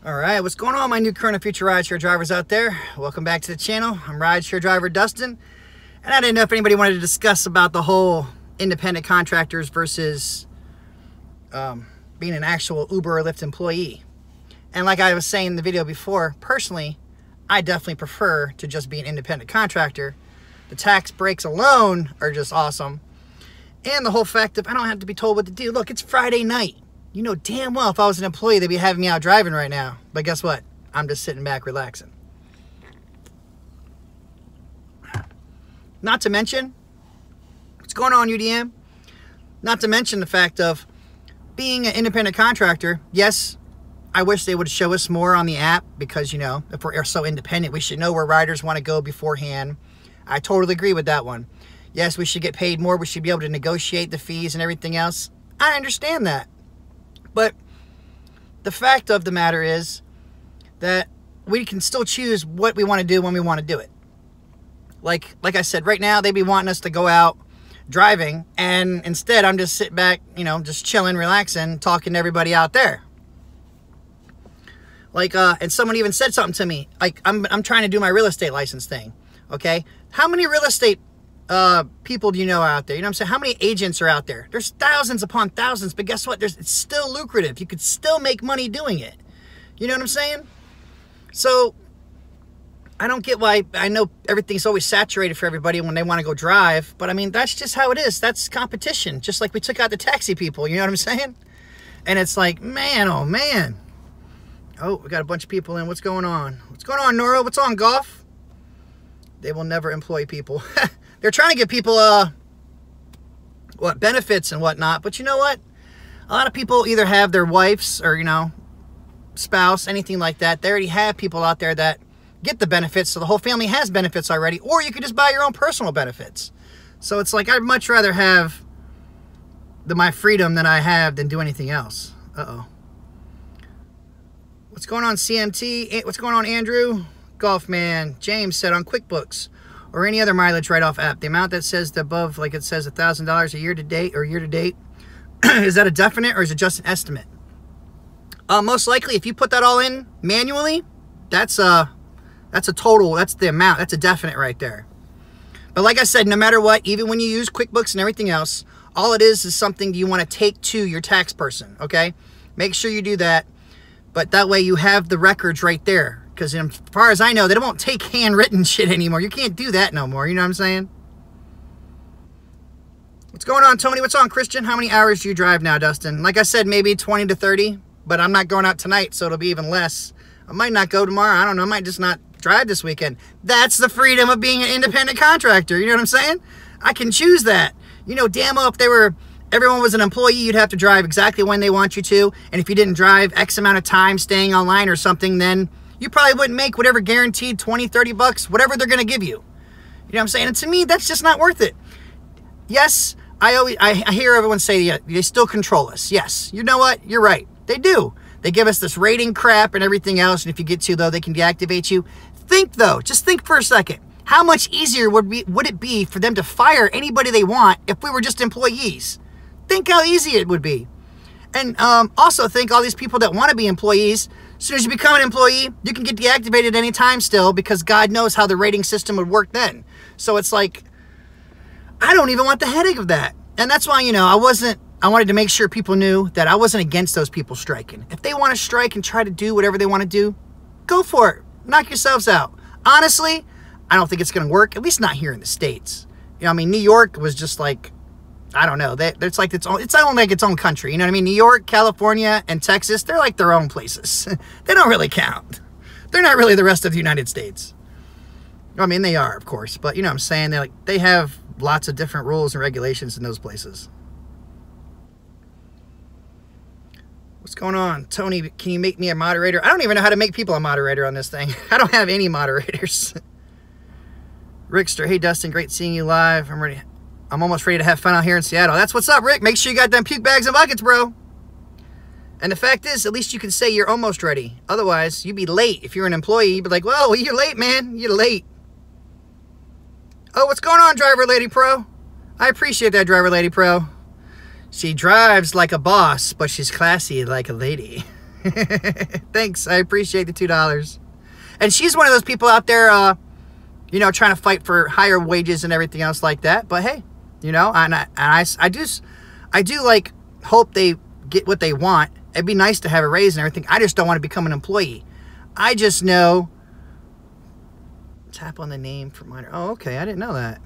All right, what's going on, my new current and future rideshare drivers out there? Welcome back to the channel. I'm rideshare driver Dustin, and I didn't know if anybody wanted to discuss about the whole independent contractors versus being an actual Uber or Lyft employee. And like I was saying in the video before, personally, I definitely prefer to just be an independent contractor. The tax breaks alone are just awesome. And the whole fact of I don't have to be told what to do. Look, it's Friday night. You know damn well if I was an employee, they'd be having me out driving right now. But guess what? I'm just sitting back relaxing. Not to mention, what's going on, UDM? Not to mention the fact of being an independent contractor. Yes, I wish they would show us more on the app because, you know, if we're so independent, we should know where riders want to go beforehand. I totally agree with that one. Yes, we should get paid more. We should be able to negotiate the fees and everything else. I understand that. But the fact of the matter is that we can still choose what we want to do when we want to do it. Like I said, right now, they be wanting us to go out driving, and instead I'm just sitting back, you know, just chilling, relaxing, talking to everybody out there. Like, and someone even said something to me. Like, I'm trying to do my real estate license thing, okay? How many real estate people do you know out there? You know what I'm saying? How many agents are out there? There's thousands upon thousands, but guess what? It's still lucrative. You could still make money doing it. You know what I'm saying? So I don't get why. I know everything's always saturated for everybody when they want to go drive, but I mean, that's just how it is. That's competition. Just like we took out the taxi people, you know what I'm saying? And it's like, man, oh man. Oh, we got a bunch of people in. What's going on? What's going on, Nora? What's on, Golf? They will never employ people. They're trying to give people, benefits and whatnot. But you know what? A lot of people either have their wives or, you know, spouse, anything like that. They already have people out there that get the benefits. So the whole family has benefits already. Or you could just buy your own personal benefits. So it's like I'd much rather have my freedom than I have than do anything else. Uh-oh. What's going on, CMT? What's going on, Andrew? Golf man. James said on QuickBooks or any other mileage write-off app, the amount that says above, like it says $1,000 a year to date or year to date, is that a definite or is it just an estimate? Most likely, if you put that all in manually, that's a total. That's the amount. That's a definite right there. But like I said, no matter what, even when you use QuickBooks and everything else, all it is something you want to take to your tax person. Okay, make sure you do that. But that way you have the records right there. Because as far as I know, they won't take handwritten shit anymore. You can't do that no more. You know what I'm saying? What's going on, Tony? What's on, Christian? How many hours do you drive now, Dustin? Like I said, maybe 20 to 30. But I'm not going out tonight, so it'll be even less. I might not go tomorrow. I don't know. I might just not drive this weekend. That's the freedom of being an independent contractor. You know what I'm saying? I can choose that. You know, damn well, if everyone was an employee, you'd have to drive exactly when they want you to. And if you didn't drive X amount of time staying online or something, then you probably wouldn't make whatever guaranteed 20, 30 bucks, whatever they're going to give you. You know what I'm saying? And to me, that's just not worth it. Yes, I hear everyone say, yeah, they still control us. Yes, you know what? You're right. They do. They give us this rating crap and everything else. And if you get to, though, they can deactivate you. Think, though, just think for a second. How much easier would it be for them to fire anybody they want if we were just employees? Think how easy it would be. And also think all these people that want to be employees, as soon as you become an employee, you can get deactivated anytime still because God knows how the rating system would work then. So it's like, I don't even want the headache of that. And that's why, you know, I wanted to make sure people knew that I wasn't against those people striking. If they want to strike and try to do whatever they want to do, go for it. Knock yourselves out. Honestly, I don't think it's going to work, at least not here in the States. You know, I mean, New York was just like, I don't know. It's like it's only like its own country. You know what I mean? New York, California, and Texas, they're like their own places. They don't really count. They're not really the rest of the United States. I mean, they are, of course. But you know what I'm saying? They have lots of different rules and regulations in those places. What's going on? Tony, can you make me a moderator? I don't even know how to make people a moderator on this thing. I don't have any moderators. Rickster, hey Dustin, great seeing you live. I'm almost ready to have fun out here in Seattle. That's what's up, Rick. Make sure you got them puke bags and buckets, bro. And the fact is, at least you can say you're almost ready. Otherwise, you'd be late. If you're an employee, you'd be like, whoa, you're late, man. You're late. Oh, what's going on, Driver Lady Pro? I appreciate that, Driver Lady Pro. She drives like a boss, but she's classy like a lady. Thanks. I appreciate the $2. And she's one of those people out there, you know, trying to fight for higher wages and everything else like that. But hey, you know, I do like hope they get what they want. It'd be nice to have a raise and everything. I just don't want to become an employee. I just know. Tap on the name for minor. Oh, okay. I didn't know that.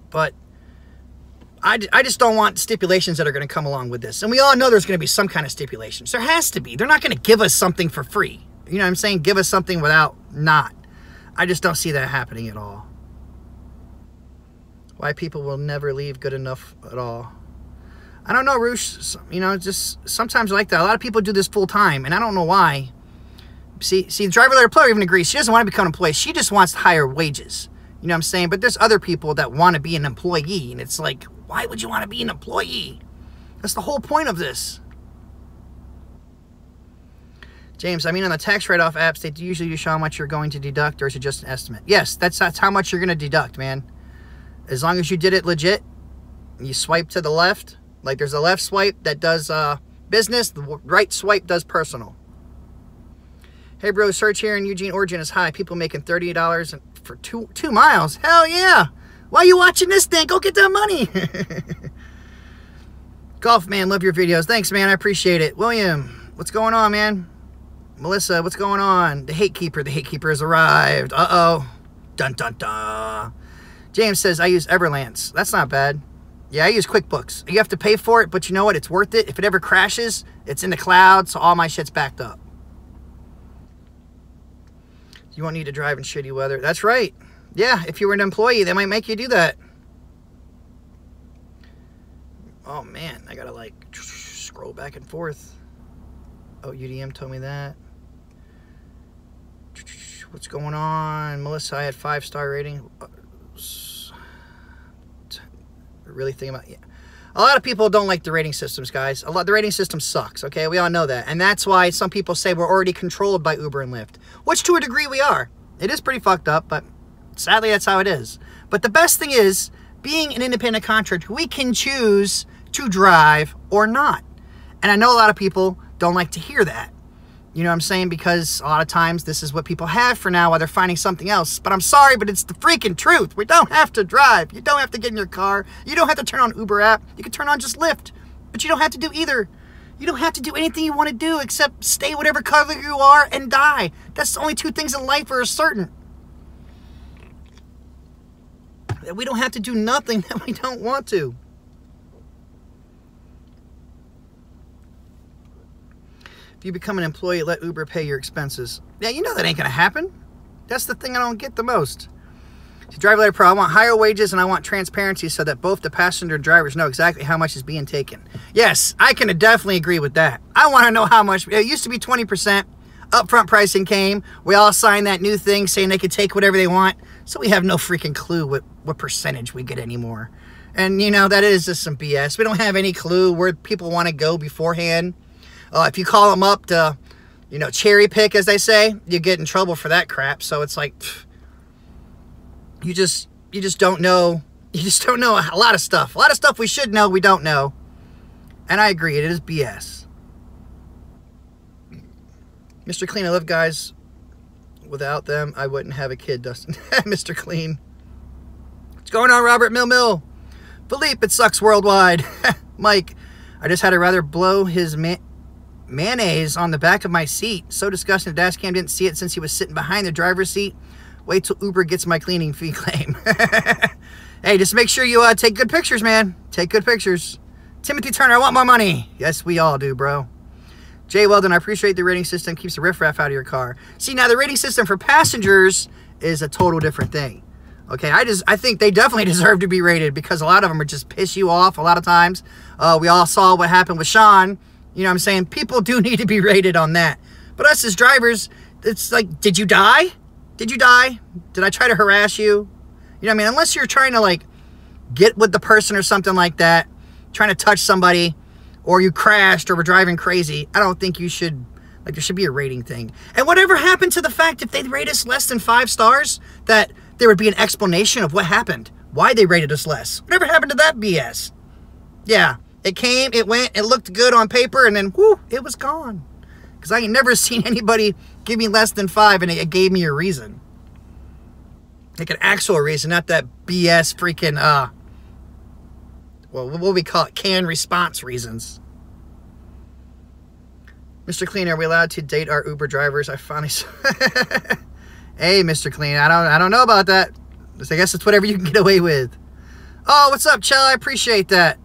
But I just don't want stipulations that are going to come along with this. And we all know there's going to be some kind of stipulations. There has to be. They're not going to give us something for free. You know what I'm saying? Give us something without not. I just don't see that happening at all. Why people will never leave good enough at all. I don't know, Roosh. You know, just sometimes like that. A lot of people do this full time, and I don't know why. See, the driver letter employer even agrees. She doesn't want to become an employee. She just wants higher wages. You know what I'm saying? But there's other people that want to be an employee, and it's like, why would you want to be an employee? That's the whole point of this. James, I mean, on the tax write-off apps, they usually show how much you're going to deduct, or is it just an estimate? Yes, that's how much you're going to deduct, man. As long as you did it legit, you swipe to the left. Like there's a left swipe that does business, the right swipe does personal. Hey bro, search here in Eugene, Oregon is high. People making $38 for two miles. Hell yeah. Why are you watching this thing? Go get that money. Golf man, love your videos. Thanks man, I appreciate it. William, what's going on, man? Melissa, what's going on? The hate keeper has arrived. Uh-oh. Dun dun dun. James says, I use Everlance. That's not bad. Yeah, I use QuickBooks. You have to pay for it, but you know what? It's worth it. If it ever crashes, it's in the cloud, so all my shit's backed up. You won't need to drive in shitty weather. That's right. Yeah, if you were an employee, they might make you do that. Oh, man. I got to, like, scroll back and forth. Oh, UDM told me that. What's going on? Melissa, I had 5-star rating. Really think about it. A lot of people don't like the rating systems, guys. The rating system sucks, okay? We all know that. And that's why some people say we're already controlled by Uber and Lyft, which to a degree we are. It is pretty fucked up, but sadly that's how it is. But the best thing is, being an independent contractor, we can choose to drive or not. And I know a lot of people don't like to hear that. You know what I'm saying? Because a lot of times this is what people have for now while they're finding something else. But I'm sorry, but it's the freaking truth. We don't have to drive. You don't have to get in your car. You don't have to turn on Uber app. You can turn on just Lyft. But you don't have to do either. You don't have to do anything you want to do except stay whatever color you are and die. That's the only two things in life are certain. That we don't have to do nothing that we don't want to. You become an employee, let Uber pay your expenses. Yeah, you know that ain't gonna happen. That's the thing I don't get the most. To Driver Letter Pro, I want higher wages and I want transparency so that both the passenger and drivers know exactly how much is being taken. Yes, I can definitely agree with that. I want to know how much. It used to be 20%. Upfront pricing came. We all signed that new thing saying they could take whatever they want. So we have no freaking clue what percentage we get anymore. And, you know, that is just some BS. We don't have any clue where people want to go beforehand. If you call them up to, you know, cherry pick, as they say, you get in trouble for that crap. So it's like, pff, you just don't know. You just don't know a lot of stuff. A lot of stuff we should know, we don't know. And I agree, it is BS. Mr. Clean, I love guys. Without them, I wouldn't have a kid, Dustin. Mr. Clean. What's going on, Robert Mill? Philippe, it sucks worldwide. Mike, I just had to rather blow his mayonnaise on the back of my seat. So disgusting. The dash cam didn't see it since he was sitting behind the driver's seat. Wait till Uber gets my cleaning fee claim. Hey, just make sure you take good pictures, man. Take good pictures. Timothy Turner, I want my money. Yes, we all do, bro. Jay Weldon, I appreciate the rating system keeps the riffraff out of your car. See, now the rating system for passengers is a total different thing. Okay, I think they definitely deserve to be rated because a lot of them are just piss you off a lot of times. We all saw what happened with Sean. You know what I'm saying? People do need to be rated on that. But us as drivers, it's like, did you die? Did you die? Did I try to harass you? You know what I mean? Unless you're trying to, like, get with the person or something like that, trying to touch somebody, or you crashed or were driving crazy, I don't think you should, like, there should be a rating thing. And whatever happened to the fact if they rate us less than 5 stars, that there would be an explanation of what happened, why they rated us less. Whatever happened to that BS? Yeah, It came, it went, it looked good on paper, and then, whoo, it was gone. Because I ain't never seen anybody give me less than 5, and it gave me a reason. Like an actual reason, not that BS freaking, well, what do we call it? Canned response reasons. Mr. Clean, are we allowed to date our Uber drivers? I finally saw. Hey, Mr. Clean, I don't know about that. I guess it's whatever you can get away with. Oh, what's up, Chell? I appreciate that.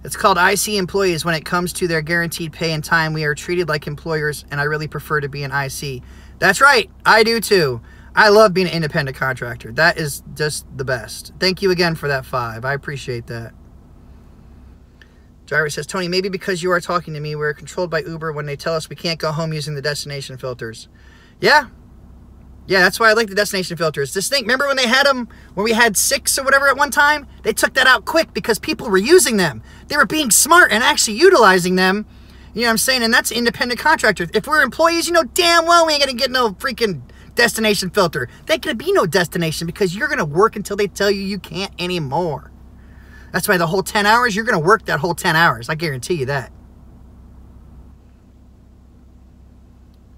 It's called IC employees. When it comes to their guaranteed pay and time, we are treated like employers, and I really prefer to be an IC. That's right. I do too. I love being an independent contractor. That is just the best. Thank you again for that 5. I appreciate that. Driver says, Tony, maybe because you are talking to me, we're controlled by Uber when they tell us we can't go home using the destination filters. Yeah. Yeah, that's why I like the destination filters. Just think, remember when they had them, when we had 6 or whatever at one time? They took that out quick because people were using them. They were being smart and actually utilizing them. You know what I'm saying? And that's independent contractors. If we're employees, you know damn well we ain't going to get no freaking destination filter. There ain't going to be no destination because you're going to work until they tell you you can't anymore. That's why the whole 10 hours, you're going to work that whole 10 hours. I guarantee you that.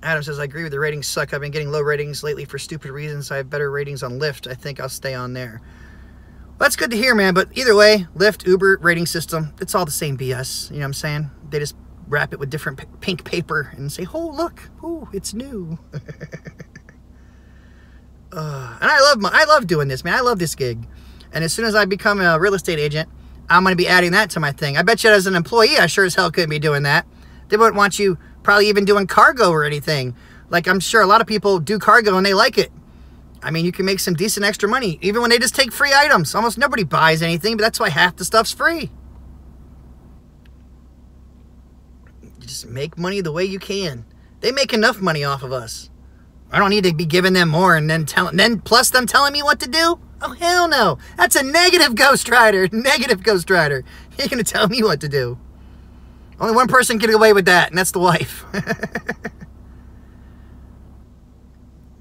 Adam says, I agree with the ratings suck. I've been getting low ratings lately for stupid reasons. I have better ratings on Lyft. I think I'll stay on there. Well, that's good to hear, man. But either way, Lyft, Uber, rating system, it's all the same BS. You know what I'm saying? They just wrap it with different pink paper and say, oh, look. Oh, it's new. And I love doing this, man. I love this gig. And as soon as I become a real estate agent, I'm going to be adding that to my thing. I bet you as an employee, I sure as hell couldn't be doing that. They wouldn't want you probably even doing cargo or anything. Like, I'm sure a lot of people do cargo and they like it. I mean, you can make some decent extra money, even when they just take free items. Almost nobody buys anything, but that's why half the stuff's free. You just make money the way you can. They make enough money off of us. I don't need to be giving them more and then plus them telling me what to do. Oh, hell no. That's a negative Ghost Rider. Negative Ghost Rider. You're going to tell me what to do. Only one person can get away with that, and that's the wife.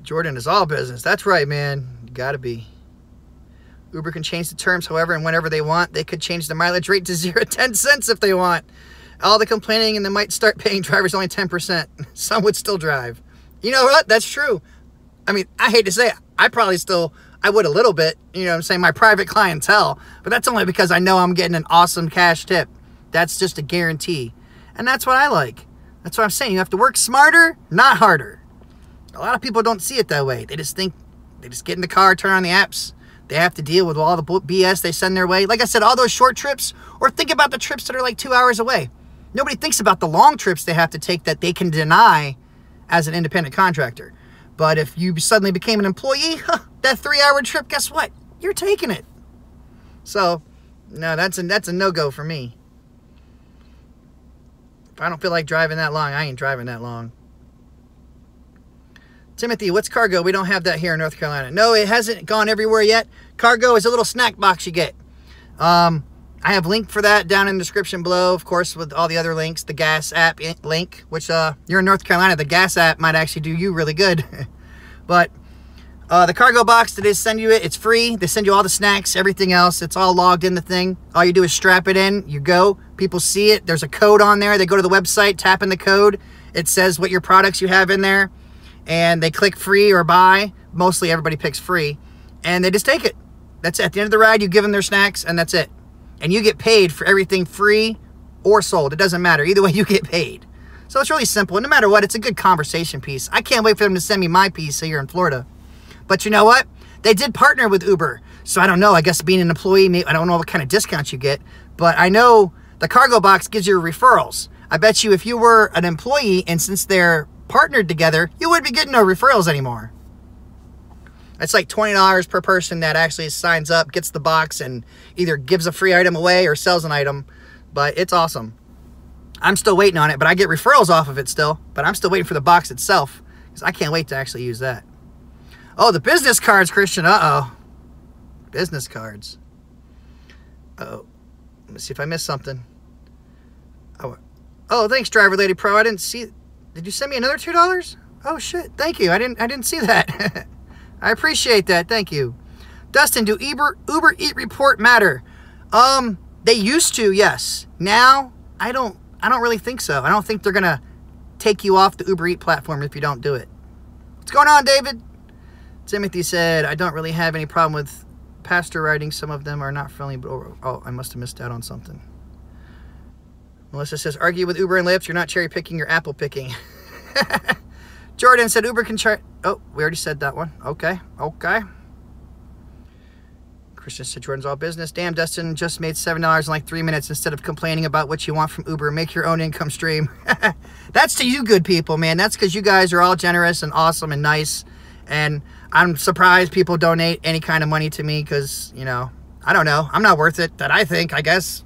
Jordan is all business. That's right, man. You gotta be. Uber can change the terms however and whenever they want. They could change the mileage rate to 0 to 10 cents if they want. All the complaining, and they might start paying drivers only 10%. Some would still drive. You know what? That's true. I mean, I hate to say it. I would a little bit. You know what I'm saying? My private clientele. But that's only because I know I'm getting an awesome cash tip. That's just a guarantee. And that's what I like. That's what I'm saying. You have to work smarter, not harder. A lot of people don't see it that way. They just think, they just get in the car, turn on the apps. They have to deal with all the BS they send their way. Like I said, all those short trips, or think about the trips that are like 2 hours away. Nobody thinks about the long trips they have to take that they can deny as an independent contractor. But if you suddenly became an employee, that 3-hour trip, guess what? You're taking it. So, no, that's a no-go for me. If I don't feel like driving that long, I ain't driving that long. Timothy, what's cargo? We don't have that here in North Carolina. No, it hasn't gone everywhere yet. Cargo is a little snack box you get. I have a link for that down in the description below, of course, with all the other links. The gas app link, which you're in North Carolina, the gas app might actually do you really good. But the cargo box, they send you it. It's free. They send you all the snacks, everything else. It's all logged in the thing. All you do is strap it in. You go. People see it. There's a code on there. They go to the website, tap in the code. It says what your products you have in there. And they click free or buy. Mostly everybody picks free. And they just take it. That's it. At the end of the ride, you give them their snacks, and that's it. And you get paid for everything free or sold. It doesn't matter. Either way, you get paid. So it's really simple. And no matter what, it's a good conversation piece. I can't wait for them to send me my piece here in Florida. But you know what? They did partner with Uber. So I don't know. I guess being an employee, I don't know what kind of discounts you get. But I know the cargo box gives you referrals. I bet you if you were an employee, and since they're partnered together, you wouldn't be getting no referrals anymore. It's like $20 per person that actually signs up, gets the box, and either gives a free item away or sells an item. But it's awesome. I'm still waiting on it, but I get referrals off of it still. But I'm still waiting for the box itself, because I can't wait to actually use that. Oh, the business cards, Christian. Uh-oh. Business cards. Uh-oh. Let me see if I missed something. Oh, thanks, Driver Lady Pro. I didn't see... Did you send me another $2? Oh, shit. Thank you. I didn't see that. I appreciate that. Thank you. Dustin, do Uber Eat Report matter? They used to, yes. Now, I don't really think so. I don't think they're going to take you off the Uber Eats platform if you don't do it. What's going on, David? Timothy said, I don't really have any problem with pastor writing. Some of them are not friendly, but oh, I must have missed out on something. Melissa says, argue with Uber and Lyft. You're not cherry picking, you're apple picking. Jordan said, Uber can charge. Oh, we already said that one. Okay. Christian said, Jordan's all business. Damn, Dustin just made $7 in like 3 minutes instead of complaining about what you want from Uber. Make your own income stream. That's to you good people, man. That's because you guys are all generous and awesome and nice. And I'm surprised people donate any kind of money to me because, you know, I don't know. I'm not worth it, that I think, I guess.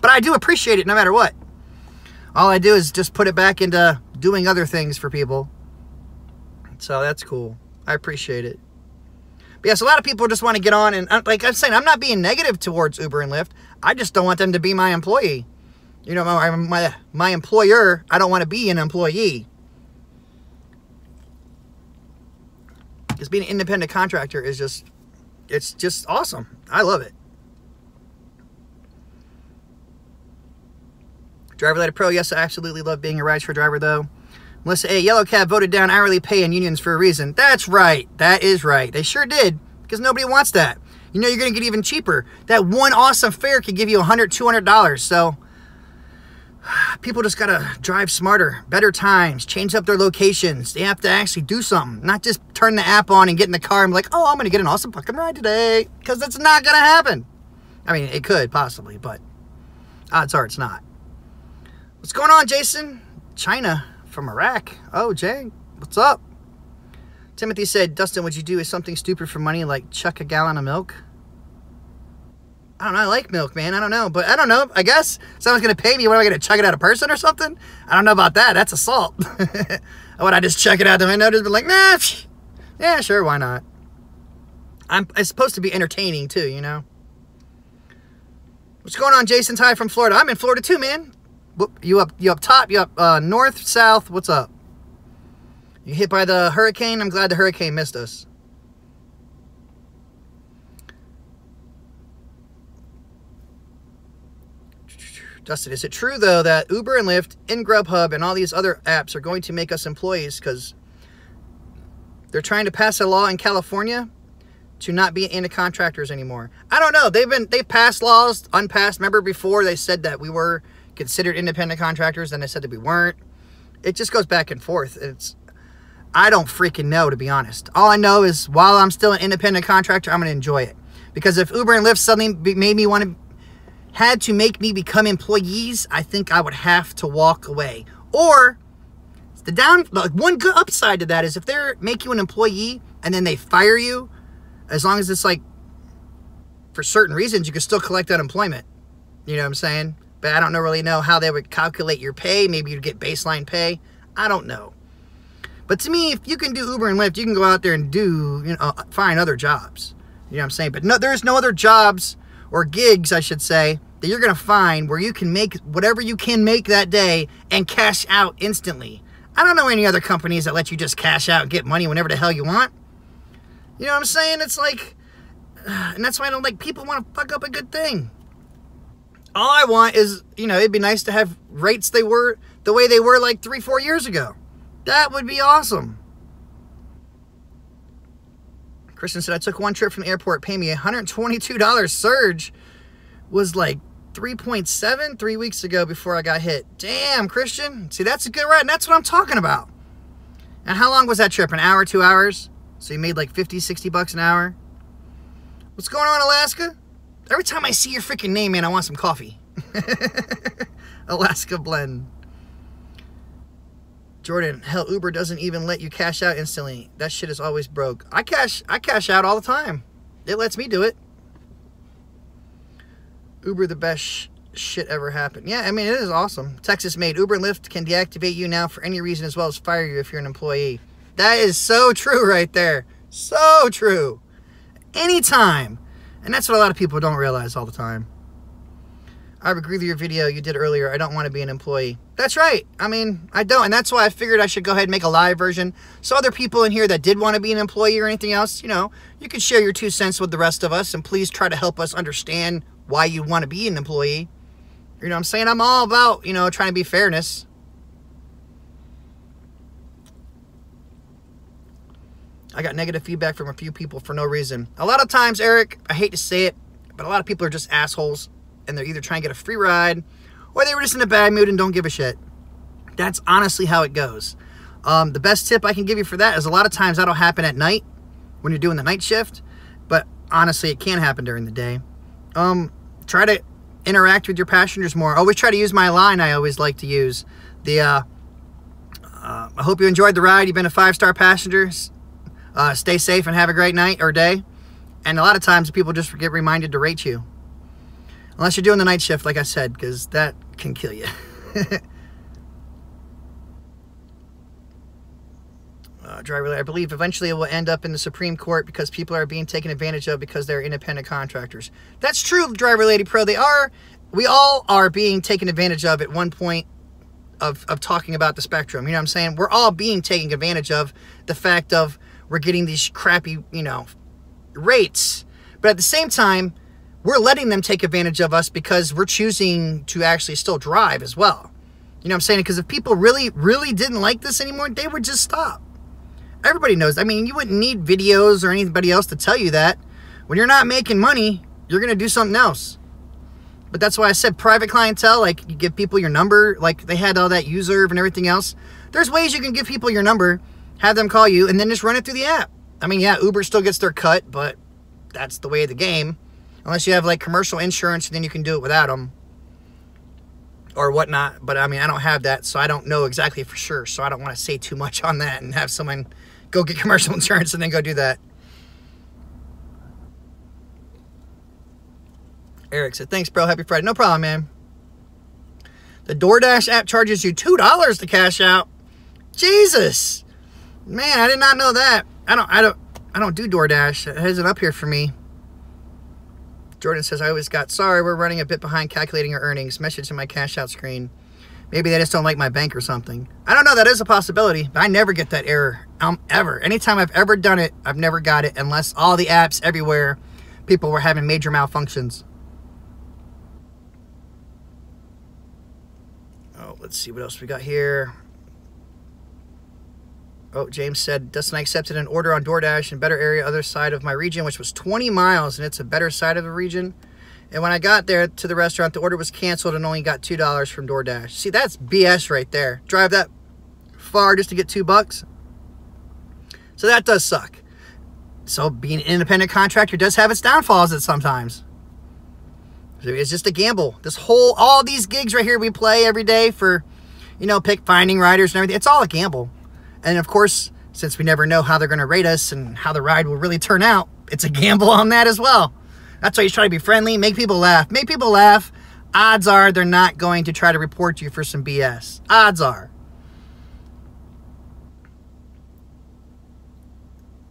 But I do appreciate it no matter what. All I do is just put it back into doing other things for people. So that's cool. I appreciate it. But yes, a lot of people just want to get on and, like I'm saying, I'm not being negative towards Uber and Lyft. I just don't want them to be my employee. You know, my employer, I don't want to be an employee. Because being an independent contractor is just, it's just awesome. I love it. Driver Letter Pro, yes, I absolutely love being a rideshare driver, though. Melissa A, Yellow Cab voted down hourly pay and unions for a reason. That's right. That is right. They sure did, because nobody wants that. You know, you're going to get even cheaper. That one awesome fare could give you $100, $200. So people just got to drive smarter, better times, change up their locations. They have to actually do something, not just turn the app on and get in the car and be like, oh, I'm going to get an awesome fucking ride today, because that's not going to happen. I mean, it could possibly, but odds are it's not. What's going on, Jason? China from Iraq. Oh, Jay, what's up? Timothy said, Dustin, would you do something stupid for money like chuck a gallon of milk? I don't know. I like milk, man. I don't know. But I don't know. I guess someone's going to pay me. What am I going to chuck it at a person or something? I don't know about that. That's assault. Would I just chuck it out the window? Just be like, nah, yeah, sure. Why not? It's supposed to be entertaining too, you know? What's going on, Jason Ty from Florida? I'm in Florida too, man. You up top? You up north, south? What's up? You hit by the hurricane? I'm glad the hurricane missed us. Dustin, is it true, though, that Uber and Lyft, and Grubhub, and all these other apps are going to make us employees because they're trying to pass a law in California to not be into contractors anymore? I don't know. They've passed laws, unpassed. Remember before they said that we were considered independent contractors, then they said that we weren't. It just goes back and forth. I don't freaking know, to be honest. All I know is while I'm still an independent contractor, I'm going to enjoy it. Because if Uber and Lyft suddenly made me had to make me become employees, I think I would have to walk away. Or one good upside to that is if they make you an employee and then they fire you, as long as it's like for certain reasons, you can still collect unemployment. You know what I'm saying? But I don't really know how they would calculate your pay. Maybe you'd get baseline pay. I don't know. But to me, if you can do Uber and Lyft, you can go out there and find other jobs. You know what I'm saying? But no, there's no other jobs or gigs, I should say, that you're going to find where you can make whatever you can make that day and cash out instantly. I don't know any other companies that let you just cash out and get money whenever the hell you want. You know what I'm saying? It's like, and that's why I don't like people want to fuck up a good thing. All I want is, it'd be nice to have rates the way they were like 3-4 years ago. That would be awesome. Kristen said, I took one trip from the airport, pay me $122. Surge was like 3.7 3 weeks ago before I got hit. Damn, Christian. See, that's a good ride, and that's what I'm talking about. And how long was that trip? An hour, 2 hours? So you made like 50, 60 bucks an hour? What's going on, Alaska? Every time I see your freaking name, man, I want some coffee. Alaska Blend. Jordan, hell, Uber doesn't even let you cash out instantly. That shit is always broke. I cash out all the time. It lets me do it. Uber, the best shit ever happened. Yeah, I mean, it is awesome. Texas made. Uber and Lyft can deactivate you now for any reason as well as fire you if you're an employee. That is so true right there. So true. Anytime. And that's what a lot of people don't realize all the time. I agree with your video you did earlier. I don't want to be an employee. That's right. I mean, I don't. And that's why I figured I should go ahead and make a live version. So other people in here that did want to be an employee or anything else, you could share your 2 cents with the rest of us. And please try to help us understand why you want to be an employee. You know what I'm saying? I'm all about, you know, trying to be fairness. I got negative feedback from a few people for no reason. A lot of times, Eric, I hate to say it, but a lot of people are just assholes, and they're either trying to get a free ride, or they were just in a bad mood and don't give a shit. That's honestly how it goes. The best tip I can give you for that is a lot of times that'll happen at night when you're doing the night shift, but honestly, it can happen during the day. Try to interact with your passengers more. Always try to use my line I always like to use. I hope you enjoyed the ride. You've been a 5-star passenger. Stay safe and have a great night or day. And a lot of times people just get reminded to rate you. Unless you're doing the night shift, like I said, because that can kill you. Driver, I believe eventually it will end up in the Supreme Court because people are being taken advantage of because they're independent contractors. That's true, Driver Lady Pro. They are. We all are being taken advantage of at one point of talking about the spectrum. You know what I'm saying? We're all being taken advantage of the fact of we're getting these crappy, you know, rates. But at the same time, we're letting them take advantage of us because we're choosing to actually still drive as well. You know what I'm saying? Because if people really, really didn't like this anymore, they would just stop. Everybody knows. I mean, you wouldn't need videos or anybody else to tell you that. When you're not making money, you're going to do something else. But that's why I said private clientele, like you give people your number, like they had all that userve and everything else. There's ways you can give people your number, have them call you, and then just run it through the app. I mean, yeah, Uber still gets their cut, but that's the way of the game. Unless you have like commercial insurance, then you can do it without them. Or whatnot. But I mean, I don't have that, so I don't know exactly for sure. So I don't want to say too much on that and have someone go get commercial insurance and then go do that. Eric said, thanks, bro. Happy Friday. No problem, man. The DoorDash app charges you $2 to cash out. Jesus. Man, I did not know that. I don't do DoorDash. It isn't up here for me. Jordan says, I always got, sorry, we're running a bit behind calculating your earnings. Message in my cash out screen. Maybe they just don't like my bank or something. I don't know. That is a possibility. But I never get that error. Ever. Anytime I've ever done it, I've never got it unless all the apps everywhere, people were having major malfunctions. Oh, let's see what else we got here. Oh, James said, Dustin, I accepted an order on DoorDash in better area, other side of my region, which was 20 miles, and it's a better side of the region. And when I got there to the restaurant, the order was canceled and only got $2 from DoorDash. See, that's BS right there. Drive that far just to get $2. So that does suck. So being an independent contractor does have its downfalls at sometimes. It's just a gamble. All these gigs right here we play every day for, you know, finding riders and everything. It's all a gamble. And of course, since we never know how they're going to rate us and how the ride will really turn out, it's a gamble on that as well. That's why you try to be friendly, make people laugh. Make people laugh. Odds are they're not going to try to report you for some BS. Odds are.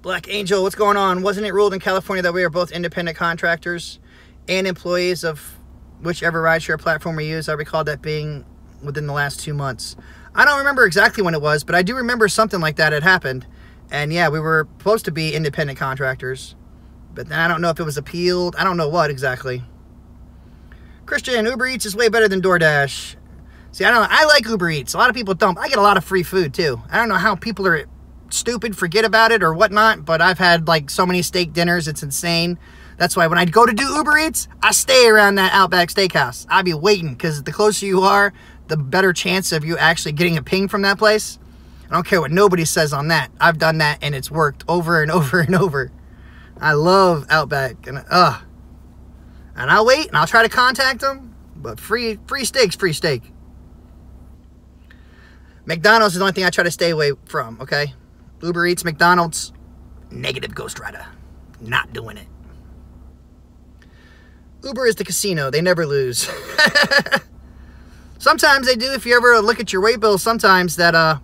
Black Angel, what's going on? Wasn't it ruled in California that we are both independent contractors and employees of whichever rideshare platform we use? I recall that being within the last 2 months. I don't remember exactly when it was, but I do remember something like that had happened. And yeah, we were supposed to be independent contractors. But then I don't know if it was appealed. I don't know what exactly. Christian, Uber Eats is way better than DoorDash. See, I like Uber Eats. A lot of people don't. I get a lot of free food too. I don't know how people are stupid, forget about it or whatnot, but I've had like so many steak dinners. It's insane. That's why when I go to do Uber Eats, I stay around that Outback Steakhouse. I'll be waiting because the closer you are, the better chance of you actually getting a ping from that place. I don't care what nobody says on that. I've done that and it's worked over and over and over. I love Outback, and I'll wait, and I'll try to contact them, but free steak's free steak. McDonald's is the only thing I try to stay away from, okay? Uber Eats, McDonald's, negative Ghost Rider. Not doing it. Uber is the casino. They never lose. Sometimes they do. If you ever look at your way bill, sometimes that,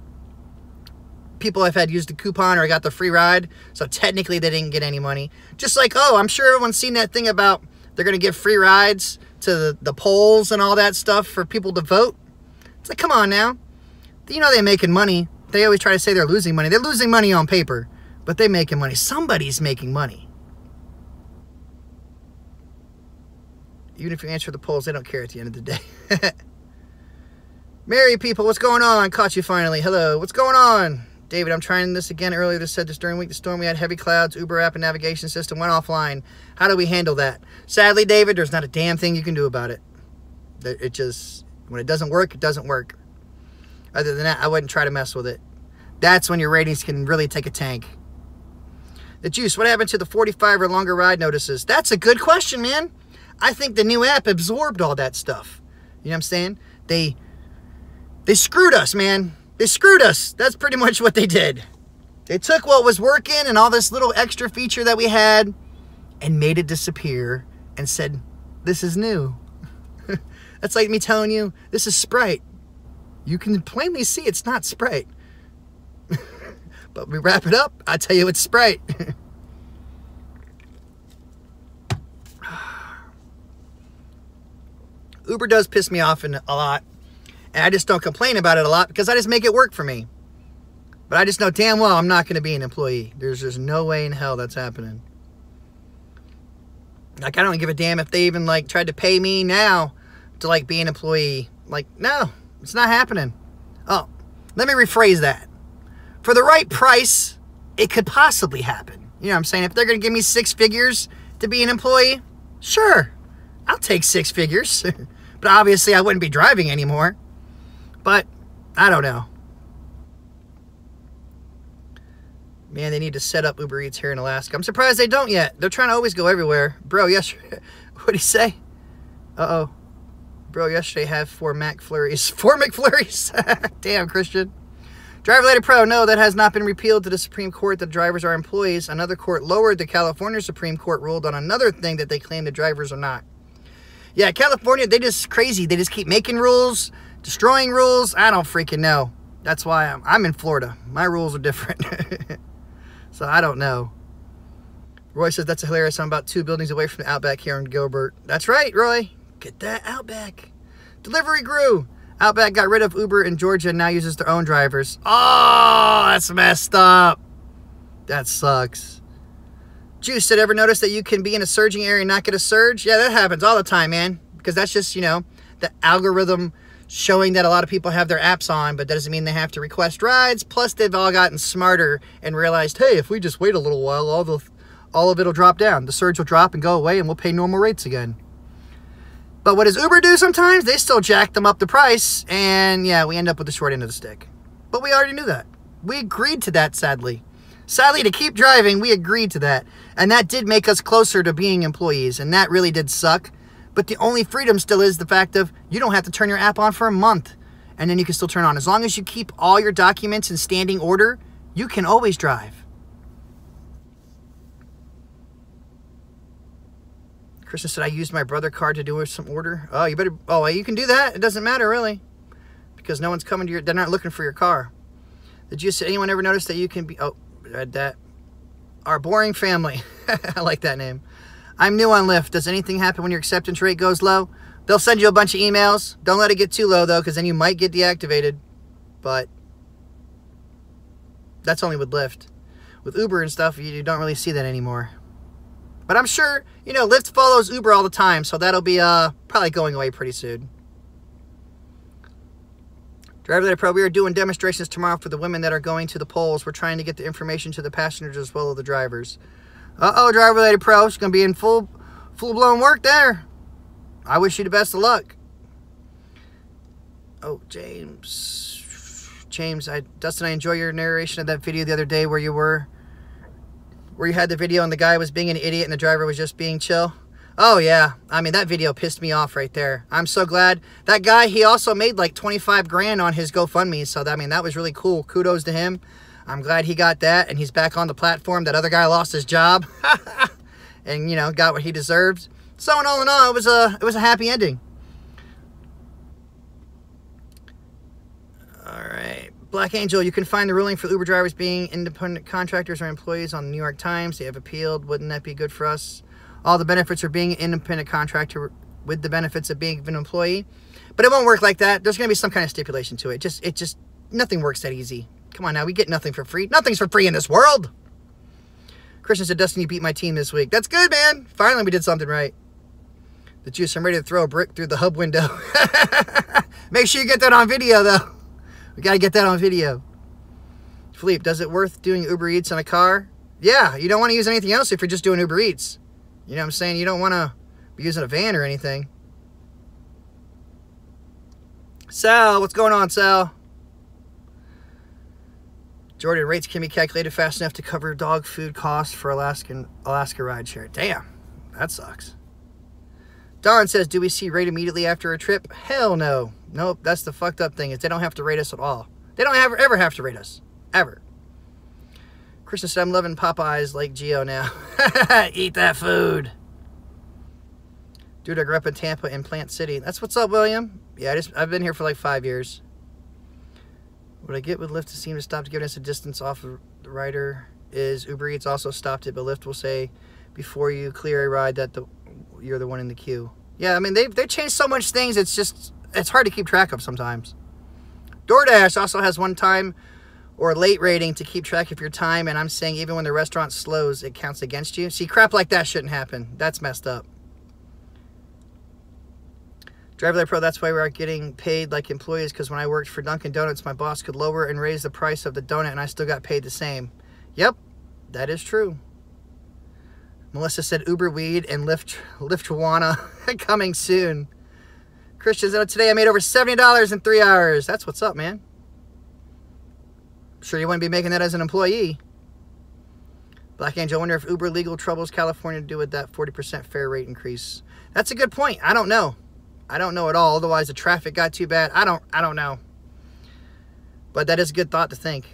people have had used a coupon or got the free ride, so technically they didn't get any money. Just like, oh, I'm sure everyone's seen that thing about they're going to give free rides to the polls and all that stuff for people to vote. It's like, come on now. You know they're making money. They always try to say they're losing money. They're losing money on paper, but they're making money. Somebody's making money. Even if you answer the polls, they don't care at the end of the day. Mary people, what's going on? Caught you finally. Hello, what's going on? David, I'm trying this again earlier. This said this during week the storm we had heavy clouds, Uber app and navigation system went offline. How do we handle that? Sadly, David, there's not a damn thing you can do about it. It just, when it doesn't work, it doesn't work. Other than that, I wouldn't try to mess with it. That's when your ratings can really take a tank. The Juice, what happened to the 45 or longer ride notices? That's a good question, man. I think the new app absorbed all that stuff. You know what I'm saying? They screwed us, man. They screwed us. That's pretty much what they did. They took what was working and all this little extra feature that we had and made it disappear and said, this is new. That's like me telling you, this is Sprite. You can plainly see it's not Sprite. But we wrap it up, I tell you it's Sprite. Uber does piss me off a lot. And I just don't complain about it a lot because I just make it work for me. But I just know damn well I'm not going to be an employee. There's just no way in hell that's happening. Like, I don't give a damn if they even, like, tried to pay me now to, like, be an employee. Like, no, it's not happening. Oh, let me rephrase that. For the right price, it could possibly happen. You know what I'm saying? If they're going to give me 6 figures to be an employee, sure, I'll take 6 figures. But obviously, I wouldn't be driving anymore. But, I don't know. Man, they need to set up Uber Eats here in Alaska. I'm surprised they don't yet. They're trying to always go everywhere. Bro, yesterday... What'd he say? Uh-oh. Bro, yesterday had 4 McFlurries. 4 McFlurries? Damn, Christian. Driver-related pro, no, that has not been repealed to the Supreme Court that drivers are employees. Another court lowered. The California Supreme Court ruled on another thing that they claim the drivers are not. Yeah, California, they just crazy. They just keep making rules, destroying rules. I don't freaking know. That's why I'm in Florida. My rules are different. So I don't know. Roy says, that's hilarious. I'm about 2 buildings away from the Outback here in Gilbert. That's right, Roy. Get that Outback. Delivery grew. Outback got rid of Uber in Georgia and now uses their own drivers. Oh, that's messed up. That sucks. Juice, did ever notice that you can be in a surging area and not get a surge? Yeah, that happens all the time, man. Because that's just, you know, the algorithm showing that a lot of people have their apps on, but that doesn't mean they have to request rides. Plus, they've all gotten smarter and realized, hey, if we just wait a little while, all of it will drop down. The surge will drop and go away and we'll pay normal rates again. But what does Uber do sometimes? They still jack them up the price, and yeah, we end up with the short end of the stick. But we already knew that. We agreed to that, sadly. Sadly, to keep driving, we agreed to that. And that did make us closer to being employees, and that really did suck. But the only freedom still is the fact of you don't have to turn your app on for a month, and then you can still turn on. As long as you keep all your documents in standing order, you can always drive. Kristen said, I used my brother card to do some order. Oh, you better, oh, you can do that. It doesn't matter, really. Because no one's coming to your, they're not looking for your car. Did you, anyone ever notice that you can be, oh, I read that. Our boring family. I like that name. I'm new on Lyft. Does anything happen when your acceptance rate goes low? They'll send you a bunch of emails. Don't let it get too low, though, because then you might get deactivated. But that's only with Lyft. With Uber and stuff, you don't really see that anymore. But I'm sure, you know, Lyft follows Uber all the time, so that'll be probably going away pretty soon. Driver-related pro, we are doing demonstrations tomorrow for the women that are going to the polls. We're trying to get the information to the passengers as well as the drivers. Uh-oh, driver-related pro, she's going to be in full-blown work there. I wish you the best of luck. Oh, James, Dustin, I enjoy your narration of that video the other day where you had the video and the guy was being an idiot and the driver was just being chill. Oh, yeah. I mean, that video pissed me off right there. I'm so glad. That guy, he also made like 25 grand on his GoFundMe. So, I mean, that was really cool. Kudos to him. I'm glad he got that and he's back on the platform. That other guy lost his job and, you know, got what he deserved. So, in all, it was a happy ending. All right. Black Angel, you can find the ruling for Uber drivers being independent contractors or employees on the New York Times. They have appealed. Wouldn't that be good for us? All the benefits are being an independent contractor with the benefits of being an employee. But it won't work like that. There's going to be some kind of stipulation to it. It just, nothing works that easy. Come on now, we get nothing for free. Nothing's for free in this world. Christian said, Dustin, you beat my team this week. That's good, man. Finally, we did something right. The juice, I'm ready to throw a brick through the hub window. Make sure you get that on video, though. We got to get that on video. Philippe, does it worth doing Uber Eats in a car? Yeah, you don't want to use anything else if you're just doing Uber Eats. You know what I'm saying? You don't want to be using a van or anything. Sal, what's going on, Sal? Jordan, rates can be calculated fast enough to cover dog food costs for Alaska rideshare. Damn, that sucks. Don says, do we see rate immediately after a trip? Hell no. Nope, that's the fucked up thing, is they don't have to rate us at all. They don't ever have to rate us. Ever. Christian said, I'm loving Popeyes like Geo now. Eat that food. Dude, I grew up in Tampa in Plant City. That's what's up, William. Yeah, I've been here for like 5 years. What I get with Lyft to seem to stop giving us a distance off the rider is Uber Eats also stopped it, but Lyft will say before you clear a ride that you're the one in the queue. Yeah, I mean, they've changed so much things, it's hard to keep track of sometimes. DoorDash also has one time or late rating to keep track of your time, and I'm saying even when the restaurant slows, it counts against you. See, crap like that shouldn't happen. That's messed up. Driver Pro, that's why we are getting paid like employees, because when I worked for Dunkin' Donuts, my boss could lower and raise the price of the donut, and I still got paid the same. Yep, that is true. Melissa said Uber Weed and Lyft Wanna coming soon. Christian said, today I made over $70 in 3 hours. That's what's up, man. I'm sure you wouldn't be making that as an employee. Black Angel, I wonder if Uber legal troubles California to do with that 40% fare rate increase. That's a good point. I don't know. I don't know at all. Otherwise, the traffic got too bad. I don't know. But that is a good thought to think.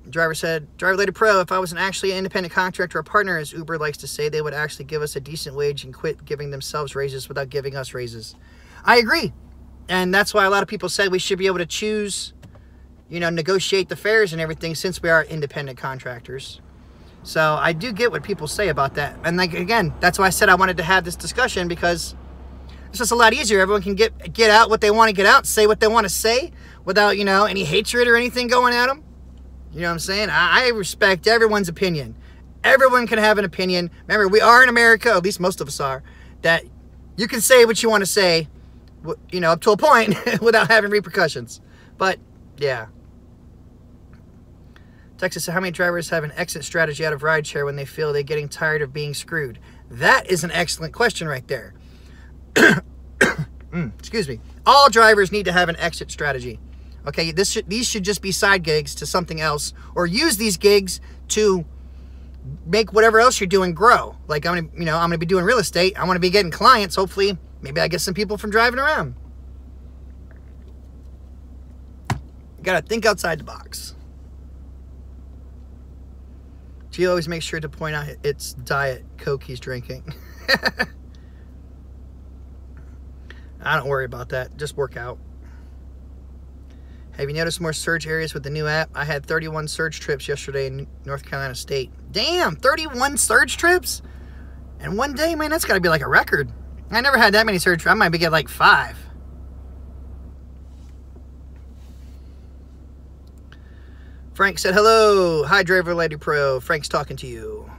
Driver said, Driver Related Pro, if I was actually an independent contractor or partner, as Uber likes to say, they would actually give us a decent wage and quit giving themselves raises without giving us raises. I agree. And that's why a lot of people said we should be able to choose, you know, negotiate the fares and everything since we are independent contractors. So I do get what people say about that. And like, again, that's why I said I wanted to have this discussion, because it's just a lot easier. Everyone can get out what they want to get out, say what they want to say without, you know, any hatred or anything going at them. You know what I'm saying? I respect everyone's opinion. Everyone can have an opinion. Remember, we are in America, at least most of us are, that you can say what you want to say, you know, up to a point without having repercussions. But, yeah. Texas said, how many drivers have an exit strategy out of rideshare when they feel they're getting tired of being screwed? That is an excellent question right there. Excuse me. All drivers need to have an exit strategy. Okay, these should just be side gigs to something else, or use these gigs to make whatever else you're doing grow. Like I'm gonna be doing real estate. I want to be getting clients. Hopefully, maybe I get some people from driving around. You gotta think outside the box. She always makes sure to point out it's Diet Coke he's drinking. I don't worry about that. Just work out. Have you noticed more search areas with the new app? I had 31 search trips yesterday in North Carolina State. Damn, 31 search trips? And one day, man, that's got to be like a record. I never had that many search trips. I might be getting like 5. Frank said, hello. Hi, Driver Lady Pro. Frank's talking to you.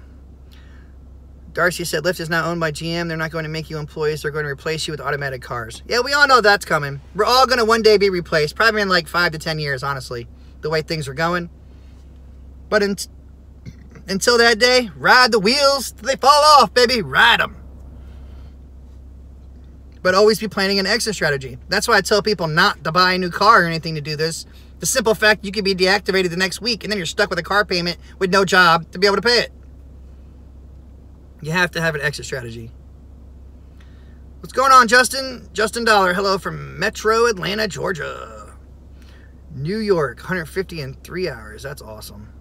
Darcy said, Lyft is now owned by GM. They're not going to make you employees. They're going to replace you with automatic cars. Yeah, we all know that's coming. We're all going to one day be replaced. Probably in like 5 to 10 years, honestly, the way things are going. But until that day, ride the wheels till they fall off, baby. Ride them. But always be planning an exit strategy. That's why I tell people not to buy a new car or anything to do this. The simple fact you could be deactivated the next week and then you're stuck with a car payment with no job to be able to pay it. You have to have an exit strategy. What's going on, Justin? Justin Dollar. Hello from Metro Atlanta, Georgia. New York, 150 in 3 hours. That's awesome.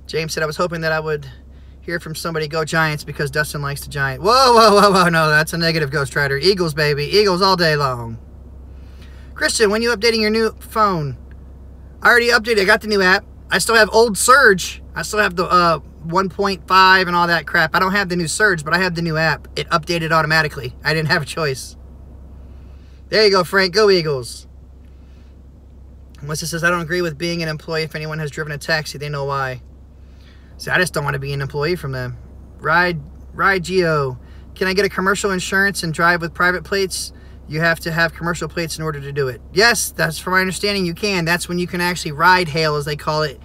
James said, I was hoping that I would hear from somebody, go Giants, because Dustin likes the Giant. Whoa, whoa, whoa, whoa. No, that's a negative, Ghost Rider. Eagles, baby. Eagles all day long. Christian, when you updating your new phone? I already updated. I got the new app. I still have old Surge. I still have the 1.5 and all that crap. I don't have the new Surge, but I have the new app. It updated automatically. I didn't have a choice. There you go, Frank. Go Eagles. Melissa says, I don't agree with being an employee. If anyone has driven a taxi, they know why. See, I just don't want to be an employee from them. Ride Geo. Can I get a commercial insurance and drive with private plates? You have to have commercial plates in order to do it. Yes, that's from my understanding you can. That's when you can actually ride hail, as they call it.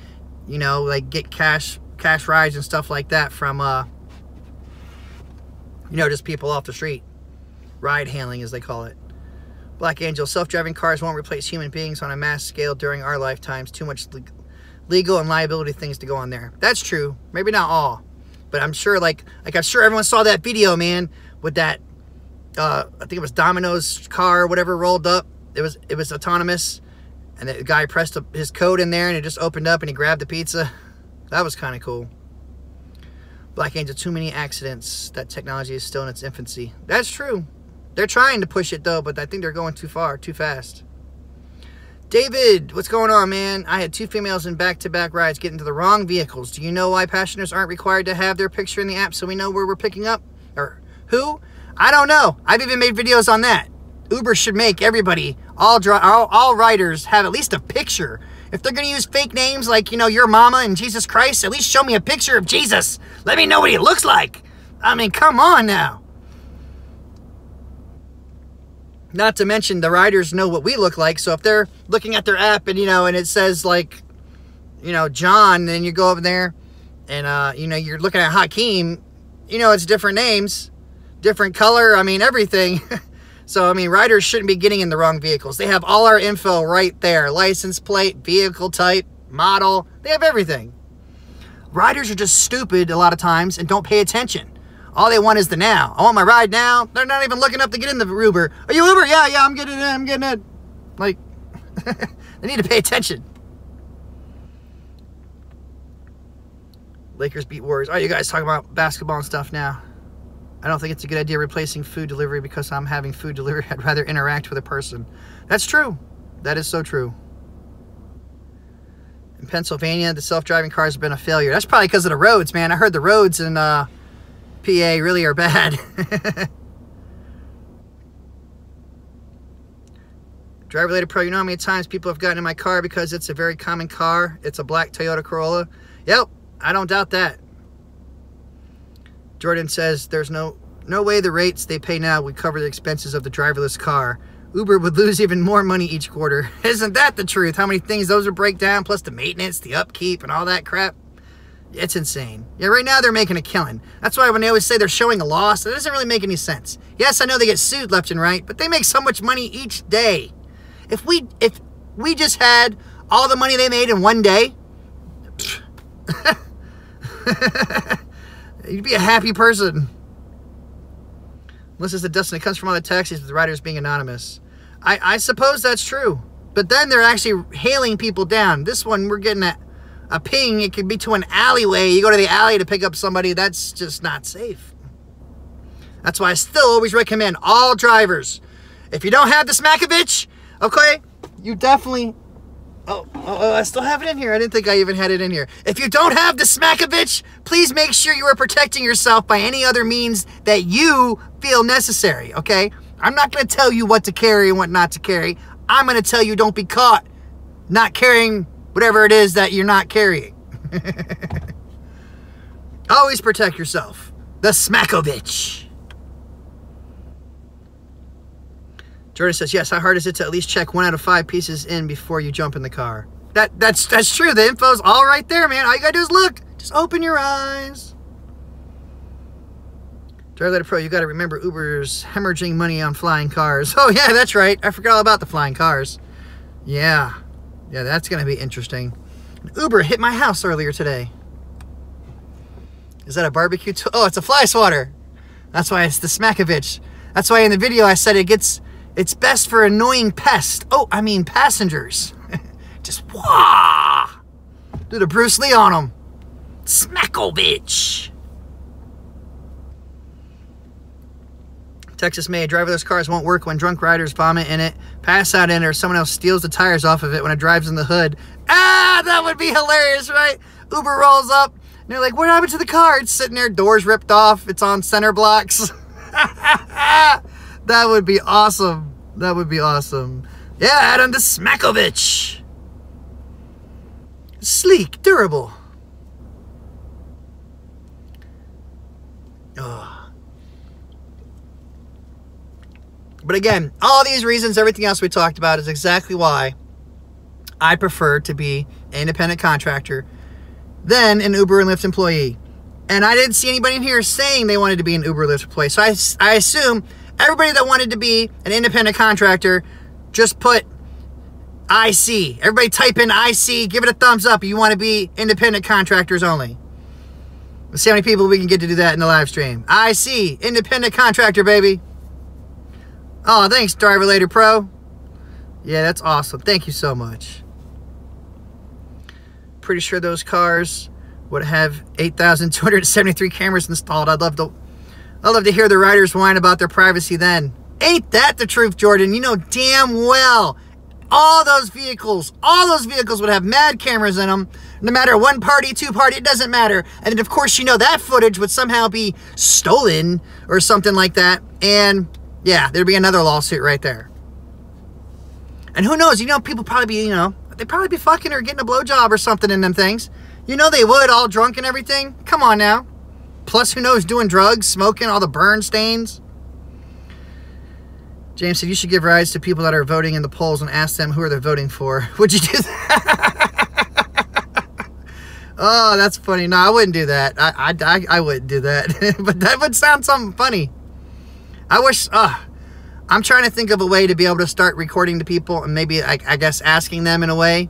You know, like get cash rides and stuff like that from, you know, just people off the street. Ride hailing, as they call it. Black Angel, self-driving cars won't replace human beings on a mass scale during our lifetimes. Too much legal and liability things to go on there. That's true. Maybe not all. But I'm sure, like I'm sure everyone saw that video, man, with that, I think it was Domino's car or whatever rolled up. It was autonomous. And the guy pressed his code in there and it just opened up and he grabbed the pizza. That was kind of cool. Black Angel, too many accidents. That technology is still in its infancy. That's true. They're trying to push it though, but I think they're going too far, too fast. David, what's going on, man? I had 2 females in back-to-back rides get into the wrong vehicles. Do you know why passengers aren't required to have their picture in the app so we know where we're picking up? Or who? I don't know. I've even made videos on that. Uber should make everybody, all riders, have at least a picture. If they're going to use fake names like, you know, your mama and Jesus Christ, at least show me a picture of Jesus. Let me know what he looks like. I mean, come on now. Not to mention the riders know what we look like. So if they're looking at their app and, you know, and it says like, you know, John, then you go over there and, you know, you're looking at Hakeem, you know, it's different names, different color. I mean, everything. So, I mean, riders shouldn't be getting in the wrong vehicles. They have all our info right there. License plate, vehicle type, model. They have everything. Riders are just stupid a lot of times and don't pay attention. All they want is the now. I want my ride now. They're not even looking up to get in the Uber. Are you Uber? Yeah, I'm getting it. Like, they need to pay attention. Lakers beat Warriors. Oh, you guys talking about basketball and stuff now. I don't think it's a good idea replacing food delivery because I'm having food delivery. I'd rather interact with a person. That's true. That is so true. In Pennsylvania, the self-driving cars have been a failure. That's probably because of the roads, man. I heard the roads in PA really are bad. Driver-related pro, you know how many times people have gotten in my car because it's a very common car? It's a black Toyota Corolla. Yep, I don't doubt that. Jordan says there's no way the rates they pay now would cover the expenses of the driverless car. Uber would lose even more money each quarter. Isn't that the truth? How many things those would break down, plus the maintenance, the upkeep, and all that crap? It's insane. Yeah, right now they're making a killing. That's why when they always say they're showing a loss, that doesn't really make any sense. Yes, I know they get sued left and right, but they make so much money each day. If we just had all the money they made in one day, you'd be a happy person. Unless it's the Dustin, it comes from all the taxis with the riders being anonymous. I suppose that's true. But then they're actually hailing people down. This one, we're getting a ping. It could be to an alleyway. You go to the alley to pick up somebody. That's just not safe. That's why I still always recommend all drivers. If you don't have the Smakovich, okay, you definitely... Oh, I still have it in here. I didn't think I even had it in here. If you don't have the Smakovich, please make sure you are protecting yourself by any other means that you feel necessary, okay? I'm not going to tell you what to carry and what not to carry. I'm going to tell you don't be caught not carrying whatever it is that you're not carrying. Always protect yourself. The Smakovich. Jordan says, yes, how hard is it to at least check 1 out of 5 pieces in before you jump in the car? That's true. The info's all right there, man. All you gotta do is look. Just open your eyes. Driver Pro, you gotta remember Uber's hemorrhaging money on flying cars. Oh, yeah, that's right. I forgot all about the flying cars. Yeah. Yeah, that's gonna be interesting. Uber hit my house earlier today. Is that a barbecue? Oh, it's a fly swatter. That's why it's the Smakovich. That's why in the video I said it's best for annoying pests. Oh, I mean passengers. Just wah! Do the Bruce Lee on them. Smakovich. Texas May, driverless cars won't work when drunk riders vomit in it, pass out in it, or someone else steals the tires off of it when it drives in the hood. Ah, that would be hilarious, right? Uber rolls up, and they're like, what happened to the car? It's sitting there, doors ripped off, it's on center blocks. That would be awesome. That would be awesome. Yeah, Adam the Smakovich. Sleek, durable. Oh. But again, all these reasons, everything else we talked about is exactly why I prefer to be an independent contractor than an Uber and Lyft employee. And I didn't see anybody in here saying they wanted to be an Uber or Lyft employee. So I assume everybody that wanted to be an independent contractor just put IC. Everybody type in IC, give it a thumbs up if you want to be independent contractors only. Let's see how many people we can get to do that in the live stream. IC, independent contractor, baby. Oh, thanks, Driver Later Pro. Yeah, that's awesome. Thank you so much. Pretty sure those cars would have 8,273 cameras installed. I'd love to hear the riders whine about their privacy then. Ain't that the truth, Jordan? You know damn well all those vehicles would have mad cameras in them. No matter one party, two party, it doesn't matter. And then, of course, you know that footage would somehow be stolen or something like that. And yeah, there'd be another lawsuit right there. And who knows? You know, people probably be, you know, they'd probably be fucking or getting a blowjob or something in them things. You know they would, all drunk and everything. Come on now. Plus, who knows, doing drugs, smoking, all the burn stains. James said, you should give rides to people that are voting in the polls and ask them who are they voting for. Would you do that? Oh, that's funny. No, I wouldn't do that. I wouldn't do that. But that would sound something funny. I wish, I'm trying to think of a way to be able to start recording to people and maybe, I guess, asking them in a way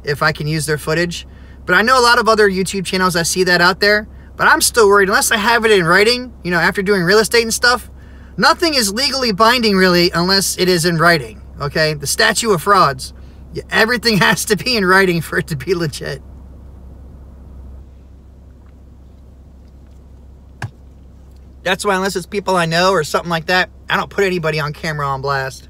if I can use their footage. But I know a lot of other YouTube channels, I see that out there. But I'm still worried, unless I have it in writing, you know, after doing real estate and stuff, nothing is legally binding, really, unless it is in writing, okay? The statute of frauds. Yeah, everything has to be in writing for it to be legit. That's why, unless it's people I know or something like that, I don't put anybody on camera on blast.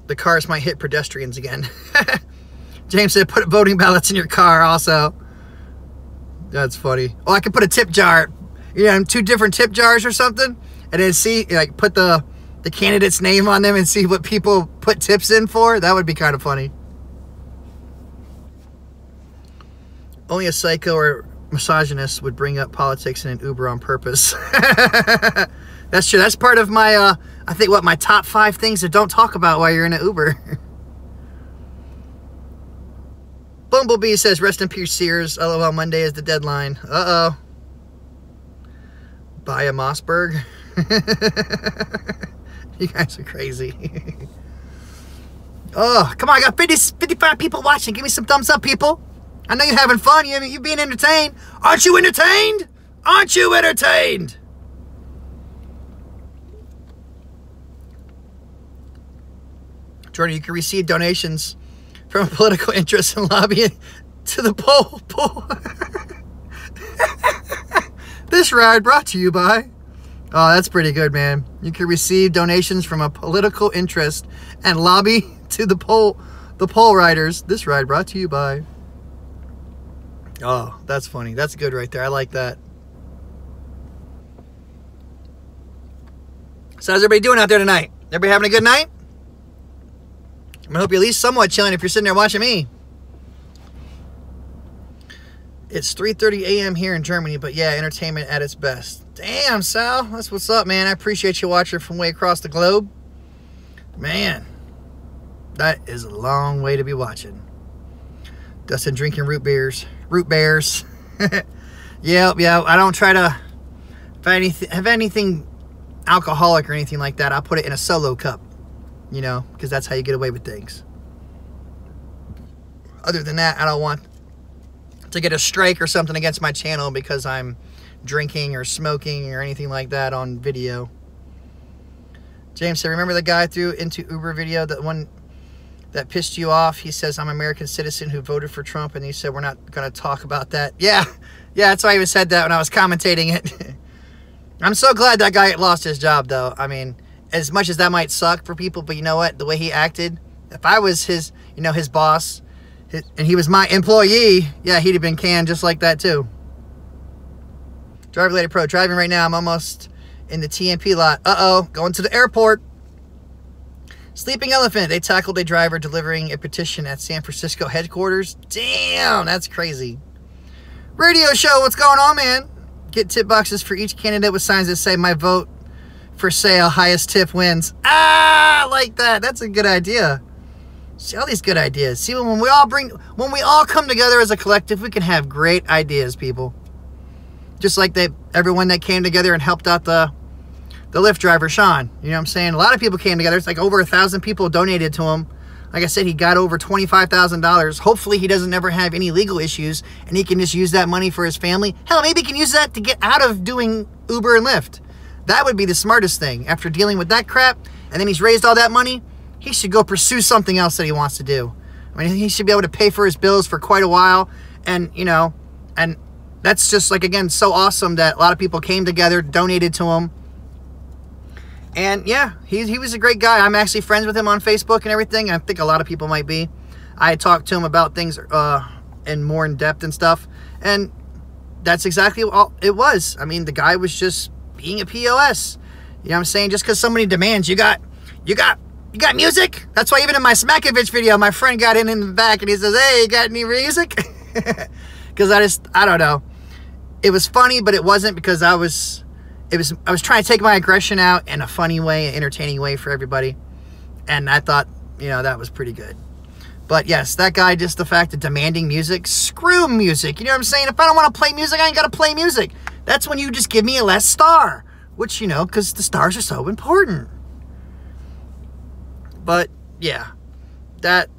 The cars might hit pedestrians again. James said, put voting ballots in your car also. That's funny. Oh, I could put a tip jar, you know, 2 different tip jars or something, and then see, like, put the candidate's name on them and see what people put tips in for. That would be kind of funny. Only a psycho or misogynist would bring up politics in an Uber on purpose. That's true. That's part of my, I think, my top 5 things that don't talk about while you're in an Uber. Bumblebee says, rest in peace, Sears. LOL, Monday is the deadline. Uh-oh. Buy a Mossberg. You guys are crazy. Oh, come on. I got 55 people watching. Give me some thumbs up, people. I know you're having fun. You're being entertained. Aren't you entertained? Aren't you entertained? Jordan, you can receive donations from political interest and lobbying to the poll. This ride brought to you by... Oh, that's pretty good, man. You can receive donations from a political interest and lobby to the poll riders. This ride brought to you by... Oh, that's funny. That's good right there. I like that. So how's everybody doing out there tonight? Everybody having a good night? I'm going to hope you're at least somewhat chilling if you're sitting there watching me. It's 3:30 a.m. here in Germany, but yeah, entertainment at its best. Damn, Sal. That's what's up, man. I appreciate you watching from way across the globe. Man, that is a long way to be watching. Dustin drinking root beers. Root bears. Yeah, I don't try to have anything alcoholic or anything like that. I'll put it in a solo cup, you know, because that's how you get away with things. Other than that, I don't want to get a strike or something against my channel because I'm drinking or smoking or anything like that on video. James said, remember the guy threw into Uber video, that one that pissed you off? He says, I'm an American citizen who voted for Trump, and he said, we're not going to talk about that. Yeah, that's why I even said that when I was commentating it. I'm so glad that guy lost his job, though. I mean, as much as that might suck for people, but you know what? The way he acted, if I was his, you know, his boss, and he was my employee, yeah, he'd have been canned just like that, too. Driver Related Pro, driving right now. I'm almost in the TMP lot. Uh-oh, going to the airport. Sleeping Elephant, they tackled a driver delivering a petition at San Francisco headquarters. Damn, that's crazy. Radio Show, what's going on, man? Get tip boxes for each candidate with signs that say, "My vote for sale, highest tip wins." Ah, I like that. That's a good idea. See, all these good ideas. See, when we all come together as a collective, we can have great ideas, people. Just like everyone that came together and helped out the Lyft driver, Sean. You know what I'm saying? A lot of people came together. It's like over 1,000 people donated to him. Like I said, he got over $25,000. Hopefully he doesn't ever have any legal issues and he can just use that money for his family. Hell, maybe he can use that to get out of doing Uber and Lyft. That would be the smartest thing. After dealing with that crap, and then he's raised all that money, he should go pursue something else that he wants to do. I mean, he should be able to pay for his bills for quite a while. And, you know, and that's just, like, again, so awesome that a lot of people came together, donated to him. And yeah, he was a great guy. I'm actually friends with him on Facebook and everything. I think a lot of people might be. I talked to him about things and more in depth and stuff. And that's exactly all it was. I mean, the guy was just being a POS. You know what I'm saying? Just because somebody demands, you got music? That's why even in my Smakovich video, my friend got in the back and he says, "Hey, you got any music?" Because I don't know. It was funny, but it wasn't, because I was trying to take my aggression out in a funny way, an entertaining way for everybody. And I thought, you know, that was pretty good. But yes, that guy, just the fact of demanding music, screw music. You know what I'm saying? If I don't want to play music, I ain't got to play music. That's when you just give me a less star. Which, you know, because the stars are so important. But, yeah. That,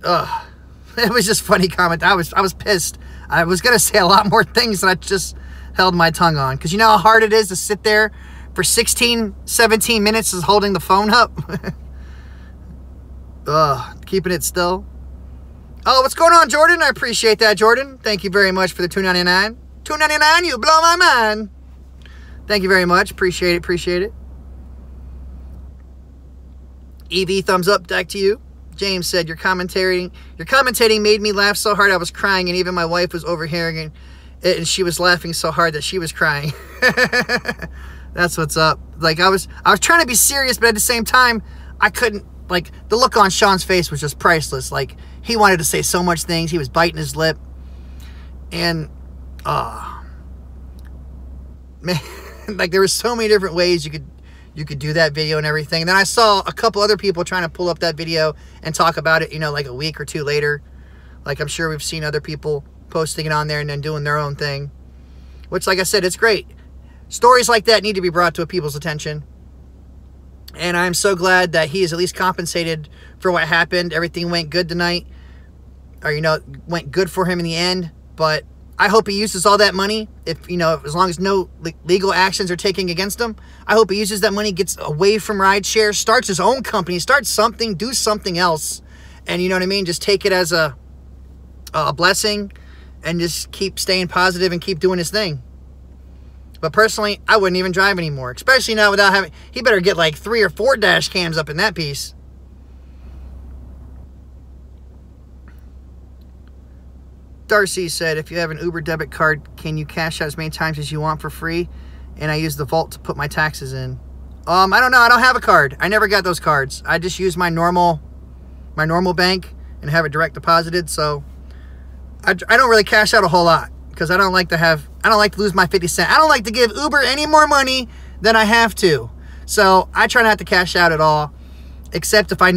it was just funny comment. I was pissed. I was going to say a lot more things and I just held my tongue on. Because you know how hard it is to sit there for 16, 17 minutes is holding the phone up? Keeping it still. Oh, what's going on, Jordan? I appreciate that, Jordan. Thank you very much for the $2.99. $2.99, you blow my mind. Thank you very much. Appreciate it, appreciate it. EV thumbs up, back to you. James said, your commentating made me laugh so hard I was crying, and even my wife was overhearing it, and she was laughing so hard that she was crying. That's what's up. Like, I was trying to be serious, but at the same time, I couldn't. Like, the look on Sean's face was just priceless. Like, he wanted to say so much things. He was biting his lip. And, man, like, there were so many different ways you could do that video and everything. And then I saw a couple other people trying to pull up that video and talk about it, you know, like a week or two later. Like, I'm sure we've seen other people posting it on there and then doing their own thing. Which, like I said, it's great. Stories like that need to be brought to people's attention. And I'm so glad that he is at least compensated for what happened. Everything went good tonight. Or, you know, went good for him in the end. But I hope he uses all that money. If, you know, as long as no legal actions are taken against him, I hope he uses that money, gets away from Rideshare, starts his own company, starts something, do something else. And, you know what I mean? Just take it as a blessing and just keep staying positive and keep doing his thing. But personally, I wouldn't even drive anymore. Especially now without having... He better get like 3 or 4 dash cams up in that piece. Darcy said, if you have an Uber debit card, can you cash out as many times as you want for free? And I use the vault to put my taxes in. I don't know. I don't have a card. I never got those cards. I just use my normal bank and have it direct deposited. So I don't really cash out a whole lot. Because I don't like to lose my 50 cents. I don't like to give Uber any more money than I have to. So I try not to cash out at all. Except if I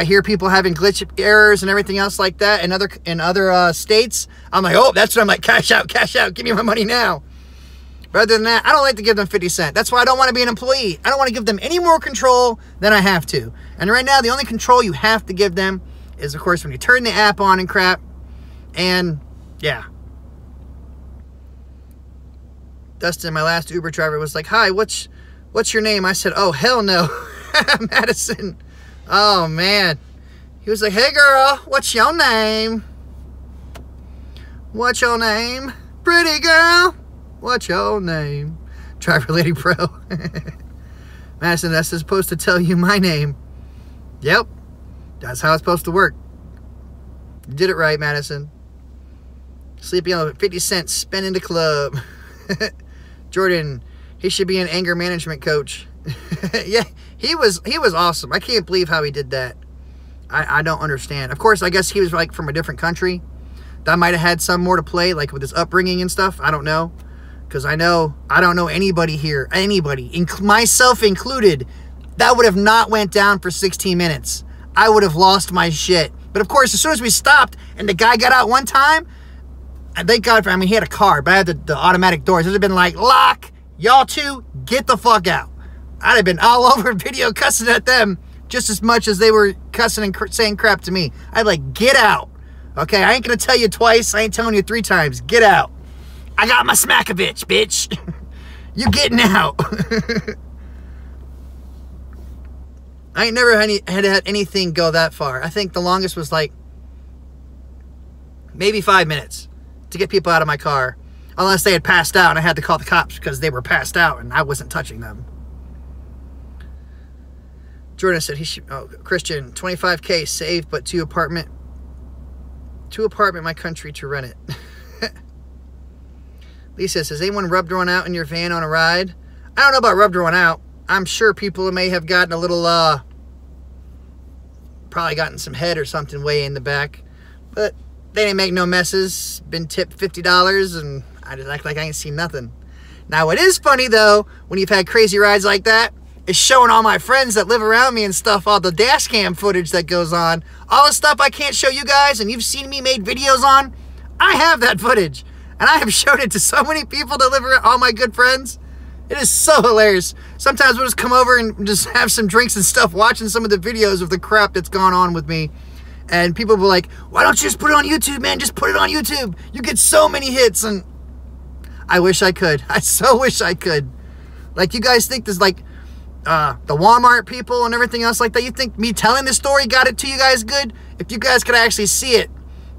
hear people having glitch errors and everything else like that in other states, I'm like, oh, that's when I'm like, cash out, give me my money now. But other than that, I don't like to give them 50 cents. That's why I don't want to be an employee. I don't want to give them any more control than I have to. And right now, the only control you have to give them is, of course, when you turn the app on and crap. And, yeah. Dustin, my last Uber driver, was like, hi, what's your name? I said, oh, hell no. Madison. Oh, man. He was like, hey, girl, what's your name? What's your name? Pretty girl, what's your name? Driver Lady Pro. Madison, that's supposed to tell you my name. Yep. That's how it's supposed to work. You did it right, Madison. Sleepy on 50 cents, spending the club. Jordan, he should be an anger management coach. Yeah, he was awesome. I can't believe how he did that. I don't understand. Of course, I guess he was like from a different country. That might have had some more to play, like with his upbringing and stuff. I don't know. Because I don't know anybody here, myself included, that would have not went down for 16 minutes. I would have lost my shit. But of course, as soon as we stopped and the guy got out one time, and thank God for, he had a car, but I had the automatic doors. It would have been like, lock, y'all two, get the fuck out. I'd have been all over video cussing at them just as much as they were cussing and saying crap to me. I'd like, get out. Okay, I ain't gonna tell you twice. I ain't telling you 3 times. Get out. I got my Smackovich, bitch. You getting out. I ain't never had anything go that far. I think the longest was like maybe 5 minutes to get people out of my car. Unless they had passed out and I had to call the cops because they were passed out and I wasn't touching them. Jordan said he should, Christian, 25K saved, but two apartment in my country to rent it. Lisa says, has anyone rubbed one out in your van on a ride? I don't know about rubbed one out. I'm sure people may have gotten a little, probably gotten some head or something way in the back. But they didn't make no messes. Been tipped $50 and I just act like I ain't seen nothing. Now, what is funny, though, when you've had crazy rides like that, is showing all my friends that live around me and stuff, all the dash cam footage that goes on. All the stuff I can't show you guys and you've seen me made videos on, I have that footage. And I have showed it to so many people that live around, all my good friends. It is so hilarious. Sometimes we'll just come over and just have some drinks and stuff watching some of the videos of the crap that's gone on with me. And people will be like, why don't you just put it on YouTube, man? Just put it on YouTube. You get so many hits. And I wish I could. I so wish I could. Like, you guys think there's like the Walmart people and everything else like that. You think me telling this story got it to you guys good? If you guys could actually see it,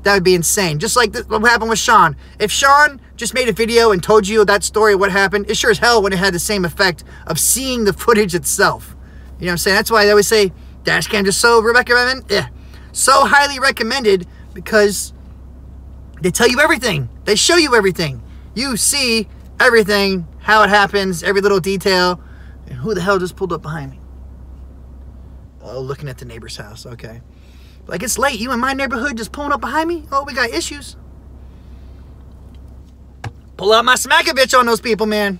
that would be insane. Just like what happened with Sean. If Sean just made a video and told you that story, what happened, it sure as hell wouldn't have had the same effect of seeing the footage itself. You know what I'm saying? That's why I always say, Dashcam just so recommended. Yeah. So highly recommended because they tell you everything. They show you everything. You see everything, how it happens, every little detail. And who the hell just pulled up behind me? Oh, looking at the neighbor's house. Okay. Like, it's late. You in my neighborhood just pulling up behind me? Oh, we got issues. Pull out my Smackovich on those people, man.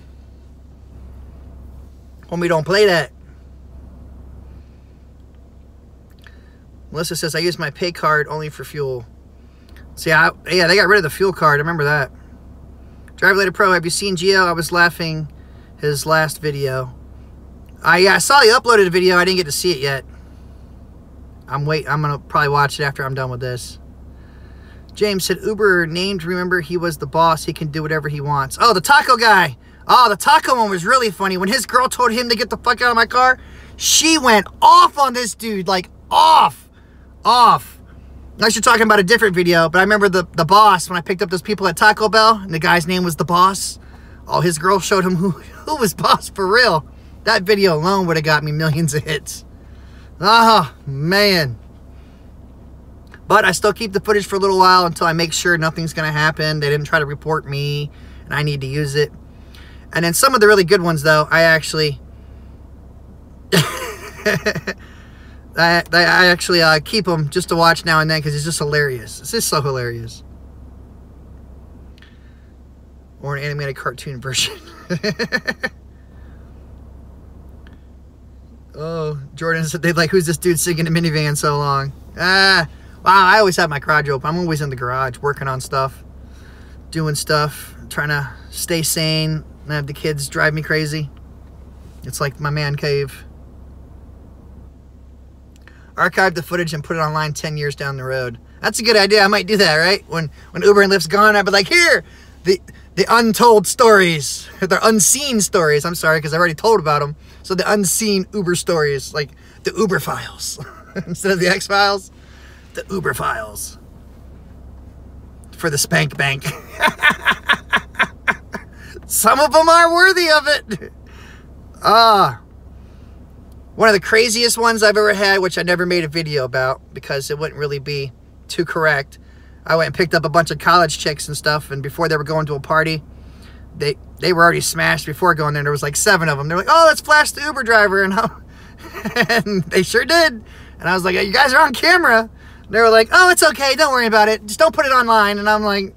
Homie, don't play that. Melissa says, I use my pay card only for fuel. See, yeah, they got rid of the fuel card. I remember that. Drive Later Pro, have you seen Gio? I was laughing his last video. Yeah, I saw he uploaded a video. I didn't get to see it yet. I'm going to probably watch it after I'm done with this. James said, Uber named, remember, he was the boss. He can do whatever he wants. Oh, the taco guy. Oh, the taco one was really funny. When his girl told him to get the fuck out of my car, she went off on this dude. Like, off. Unless you're talking about a different video, but I remember the boss, when I picked up those people at Taco Bell, and the guy's name was the boss. Oh, his girl showed him who was boss for real. That video alone would have got me millions of hits. Oh, man. But I still keep the footage for a little while until I make sure nothing's going to happen. They didn't try to report me, and I need to use it. And then some of the really good ones, though, I actually... I actually keep them just to watch now and then because it's just hilarious. It's just so hilarious. Or an animated cartoon version. Oh, Jordan said they'd like, who's this dude singing in a minivan so long? Wow, I always have my garage open. I'm always in the garage working on stuff, doing stuff, trying to stay sane, and have the kids drive me crazy. It's like my man cave. Archive the footage and put it online 10 years down the road. That's a good idea. I might do that, right? When Uber and Lyft's gone, I'd be like, here, the untold stories. They're unseen stories. I'm sorry, because I already told about them. So the unseen Uber stories, like the Uber files. Instead of the X files, the Uber files. For the Spank Bank. Some of them are worthy of it. One of the craziest ones I've ever had, which I never made a video about because it wouldn't really be too correct. I went and picked up a bunch of college chicks and stuff, and before they were going to a party, they were already smashed before going there. There was like 7 of them. They're like, oh, let's flash the Uber driver. And they sure did. And I was like, you guys are on camera. They were like, oh, it's okay. Don't worry about it. Just don't put it online. And I'm like,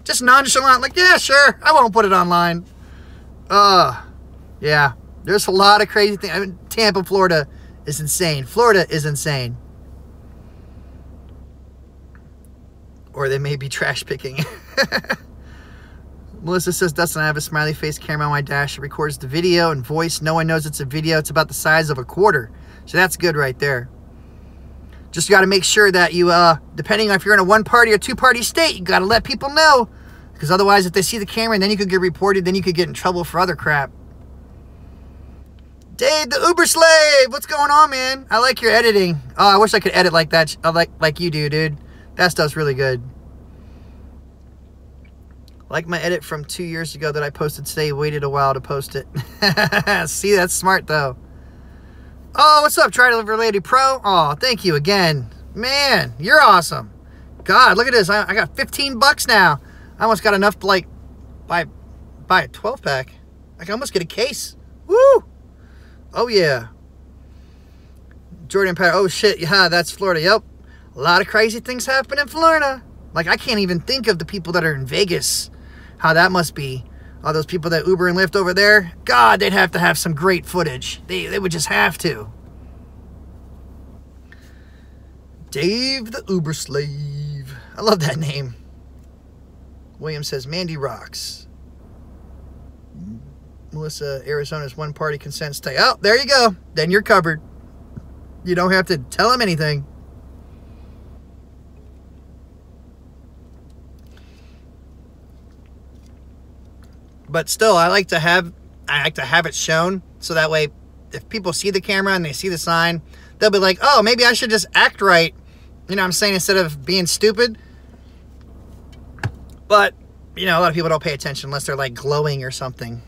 just nonchalant. Like, yeah, sure. I won't put it online. Yeah. There's a lot of crazy things. I mean, Tampa, Florida is insane. Florida is insane. Or they may be trash picking. Melissa says, Dustin, I have a smiley face camera on my dash. It records the video and voice. No one knows it's a video. It's about the size of a quarter. So that's good right there. Just got to make sure that you, depending on if you're in a one-party or two-party state, you got to let people know. Because otherwise, if they see the camera, and then you could get reported, then you could get in trouble for other crap. Dave, the Uber slave. What's going on, man? I like your editing. Oh, I wish I could edit like that, like you do, dude. That stuff's really good. Like my edit from 2 years ago that I posted today. Waited a while to post it. See, that's smart, though. Oh, what's up, Driver Lady Pro? Oh, thank you again. Man, you're awesome. God, look at this. I got 15 bucks now. I almost got enough to, like, buy a 12-pack. I can almost get a case. Woo! Oh, yeah. Jordan Pat. Oh, shit. Yeah, that's Florida. Yep. A lot of crazy things happen in Florida. Like, I can't even think of the people that are in Vegas. How that must be. All those people that Uber and Lyft over there. God, they'd have to have some great footage. They would just have to. Dave the Uber Slave. I love that name. William says, Mandy rocks. Melissa, Arizona's one-party consent stay. Oh, there you go. Then you're covered. You don't have to tell them anything. But still, I like to have it shown so that way if people see the camera and they see the sign, they'll be like, oh, maybe I should just act right. You know what I'm saying? Instead of being stupid. But, you know, a lot of people don't pay attention unless they're like glowing or something.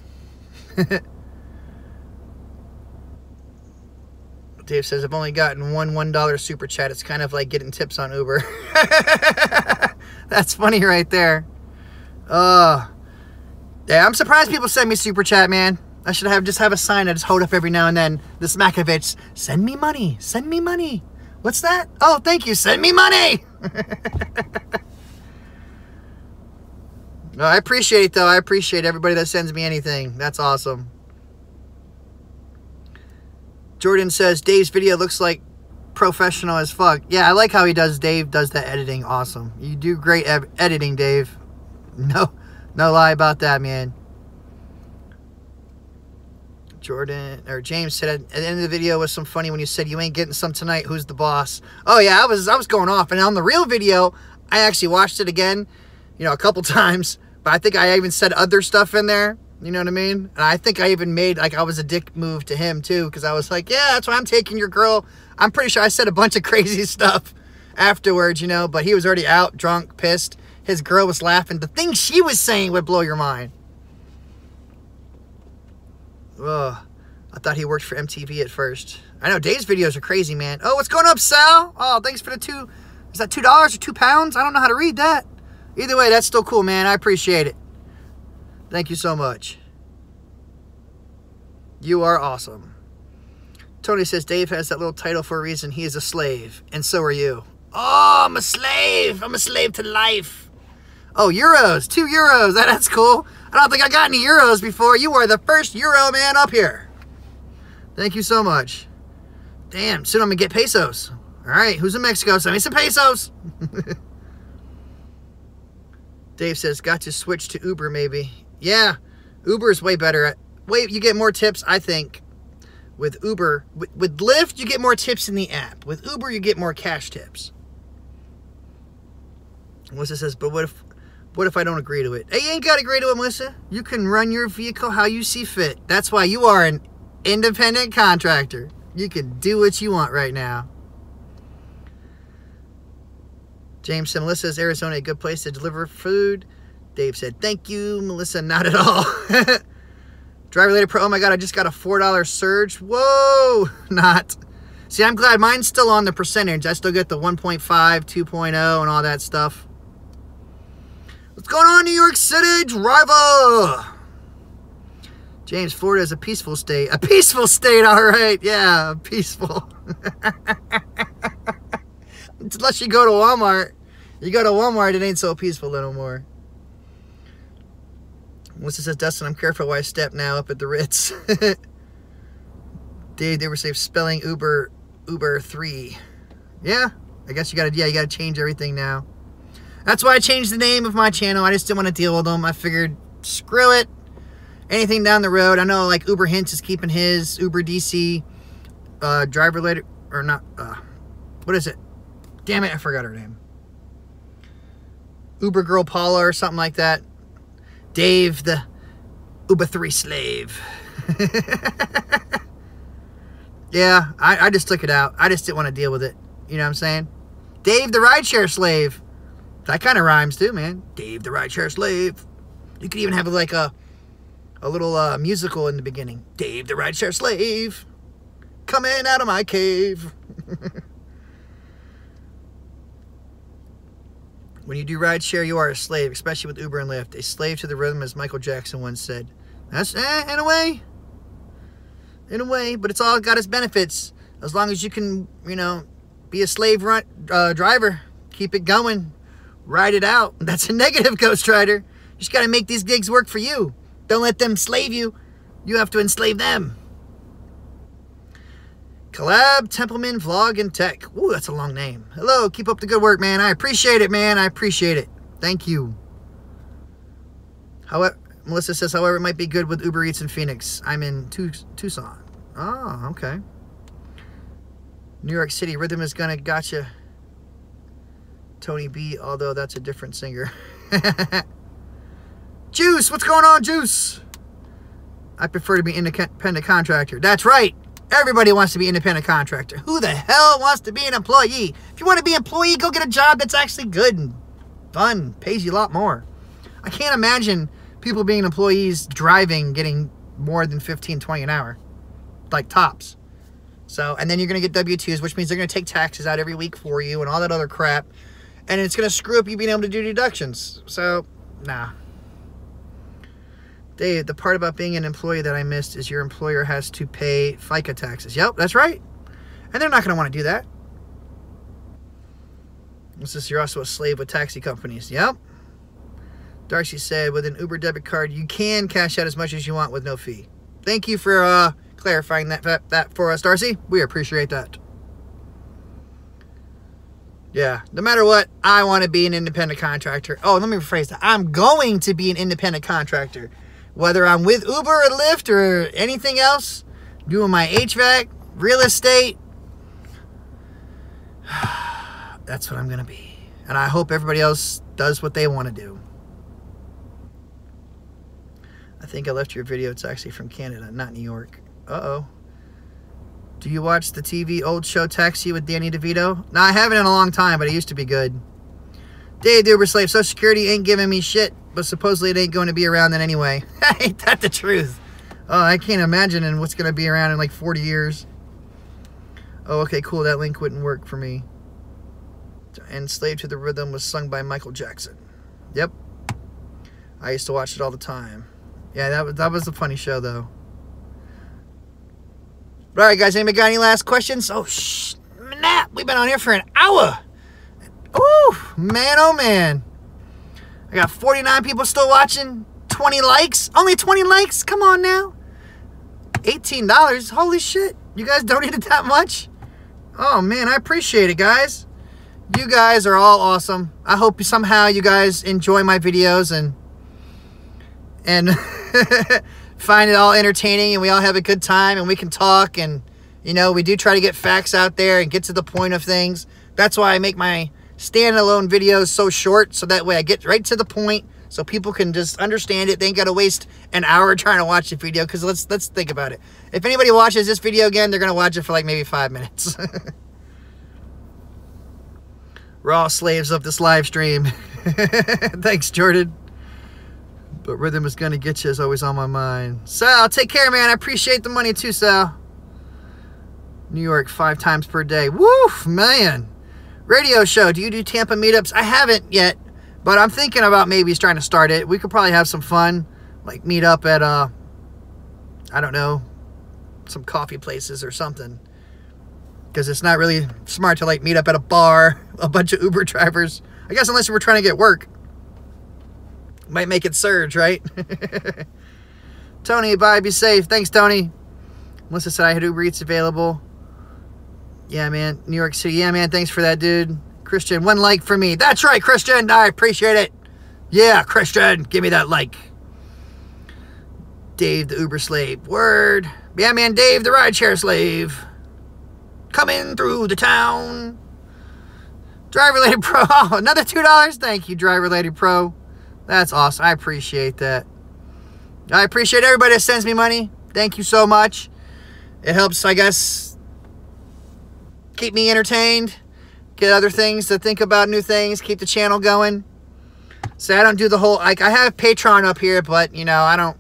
Dave says, I've only gotten one $1 super chat. It's kind of like getting tips on Uber. That's funny right there. Yeah, I'm surprised people send me super chat, man. I should just have a sign I just hold up every now and then. The Smakovich, send me money. Send me money. What's that? Oh, thank you. Send me money. No, I appreciate it, though. I appreciate everybody that sends me anything. That's awesome. Jordan says, Dave's video looks like professional as fuck. Yeah, I like how Dave does that editing. Awesome. You do great editing, Dave. No lie about that, man. James said at the end of the video was some funny when you said you ain't getting some tonight. Who's the boss? Oh yeah, I was going off. And on the real video, I actually watched it again, you know, a couple times. But I think I even said other stuff in there. You know what I mean? And I think I even made like I was a dick move to him too, because I was like, yeah, that's why I'm taking your girl. I'm pretty sure I said a bunch of crazy stuff afterwards, you know. But he was already out, drunk, pissed. His girl was laughing. The things she was saying would blow your mind. Ugh. I thought he worked for MTV at first. I know Dave's videos are crazy, man. Oh, what's going up, Sal? Oh, thanks for the is that $2 or £2? I don't know how to read that. Either way, that's still cool, man. I appreciate it. Thank you so much. You are awesome. Tony says Dave has that little title for a reason. He is a slave. And so are you. Oh, I'm a slave. I'm a slave to life. Oh, euros. 2 euros. That's cool. I don't think I got any euros before. You are the first euro man up here. Thank you so much. Damn, soon I'm going to get pesos. All right, who's in Mexico? Send me some pesos. Dave says, got to switch to Uber maybe. Yeah, Uber is way better. You get more tips, I think, with Uber. With Lyft, you get more tips in the app. With Uber, you get more cash tips. Melissa says, but what if I don't agree to it? Hey, you ain't got to agree to it, Melissa. You can run your vehicle how you see fit. That's why you are an independent contractor. You can do what you want right now. James said, Melissa, is Arizona a good place to deliver food? Dave said, thank you, Melissa, not at all. Driver Later Pro, oh my God, I just got a $4 surge. Whoa, not. See, I'm glad mine's still on the percentage. I still get the 1.5, 2.0, and all that stuff. What's going on, New York City, driver? James, Florida is a peaceful state. A peaceful state, all right. Yeah, peaceful. Unless you go to Walmart. You go to Walmart, it ain't so peaceful anymore. Melissa says, Dustin, I'm careful where I step now up at the Ritz. Dave, they were safe spelling Uber 3. Yeah, I guess you gotta change everything now. That's why I changed the name of my channel. I just didn't want to deal with them. I figured, screw it. Anything down the road. I know like Uber Hints is keeping his, Uber DC, driver related, or not, what is it? Damn it, I forgot her name. Uber Girl Paula or something like that. Dave, the Uber 3 slave. Yeah, I just took it out. I just didn't want to deal with it. You know what I'm saying? Dave, the rideshare slave. That kind of rhymes too, man. Dave, the rideshare slave. You could even have like a little musical in the beginning. Dave, the rideshare slave. Coming out of my cave. When you do rideshare, you are a slave, especially with Uber and Lyft. A slave to the rhythm, as Michael Jackson once said. That's, in a way. In a way, but it's all got its benefits. As long as you can, you know, be a slave driver. Keep it going. Ride it out. That's a negative, Ghost Rider. You just got to make these gigs work for you. Don't let them slave you. You have to enslave them. Collab, Templeman, Vlog, and Tech. Ooh, that's a long name. Hello, keep up the good work, man. I appreciate it, man. I appreciate it. Thank you. However, Melissa says, however, it might be good with Uber Eats in Phoenix. I'm in Tucson. Oh, okay. New York City, Rhythm is gonna gotcha. Tony B, although that's a different singer. Juice, what's going on, Juice? I prefer to be independent contractor. That's right. Everybody wants to be independent contractor. Who the hell wants to be an employee? If you want to be an employee, go get a job that's actually good and fun, pays you a lot more. I can't imagine people being employees driving, getting more than 15, 20 an hour, like tops. So, and then you're going to get W-2s, which means they're going to take taxes out every week for you and all that other crap. And it's going to screw up you being able to do deductions. So, nah. Dave, the part about being an employee that I missed is your employer has to pay FICA taxes. Yep, that's right. And they're not going to want to do that. This is, you're also a slave with taxi companies. Yep. Darcy said, with an Uber debit card, you can cash out as much as you want with no fee. Thank you for clarifying that for us, Darcy. We appreciate that. Yeah, no matter what, I want to be an independent contractor. Oh, let me rephrase that. I'm going to be an independent contractor. Whether I'm with Uber or Lyft or anything else, doing my HVAC, real estate, that's what I'm going to be. And I hope everybody else does what they want to do. I think I left your video. It's actually from Canada, not New York. Uh-oh. Do you watch the TV old show Taxi with Danny DeVito? No, I haven't in a long time, but it used to be good. Dave, the Uber slave. Social Security ain't giving me shit, but supposedly it ain't going to be around then anyway. Ain't that the truth? Oh, I can't imagine what's going to be around in like 40 years. Oh, okay, cool. That link wouldn't work for me. And Slave to the Rhythm was sung by Michael Jackson. Yep. I used to watch it all the time. Yeah, that was a funny show, though. All right, guys, anybody got any last questions? Oh, snap. We've been on here for an hour. Ooh, man, oh, man. I got 49 people still watching. 20 likes. Only 20 likes? Come on now. $18. Holy shit. You guys donated that much? Oh, man, I appreciate it, guys. You guys are all awesome. I hope somehow you guys enjoy my videos and find it all entertaining and we all have a good time and we can talk and, you know, we do try to get facts out there and get to the point of things. That's why I make my standalone videos so short, so that way I get right to the point so people can just understand it. They ain't got to waste an hour trying to watch the video, because let's think about it. If anybody watches this video again, they're going to watch it for like maybe 5 minutes. We're all slaves of this live stream. Thanks, Jordan. But Rhythm is going to get you is always on my mind. Sal, take care, man. I appreciate the money too, Sal. New York 5 times per day. Woof, man. Radio show. Do you do Tampa meetups? I haven't yet, but I'm thinking about maybe trying to start it. We could probably have some fun, like meet up at, I don't know, some coffee places or something. Because it's not really smart to like meet up at a bar, a bunch of Uber drivers. I guess unless we're trying to get work. Might make it surge, right? Tony, bye, be safe. Thanks, Tony. Melissa said I had Uber Eats available. Yeah, man. New York City. Yeah, man. Thanks for that, dude. Christian, 1 like for me. That's right, Christian. I appreciate it. Yeah, Christian. Give me that like. Dave, the Uber slave. Word. Yeah, man. Dave, the rideshare slave. Coming through the town. Driver Lady Pro. Oh, another $2. Thank you, Driver Lady Pro. That's awesome. I appreciate that. I appreciate everybody that sends me money. Thank you so much. It helps, I guess, keep me entertained. Get other things to think about, new things. Keep the channel going. So I don't do the whole, like, I have Patreon up here, but, you know, I don't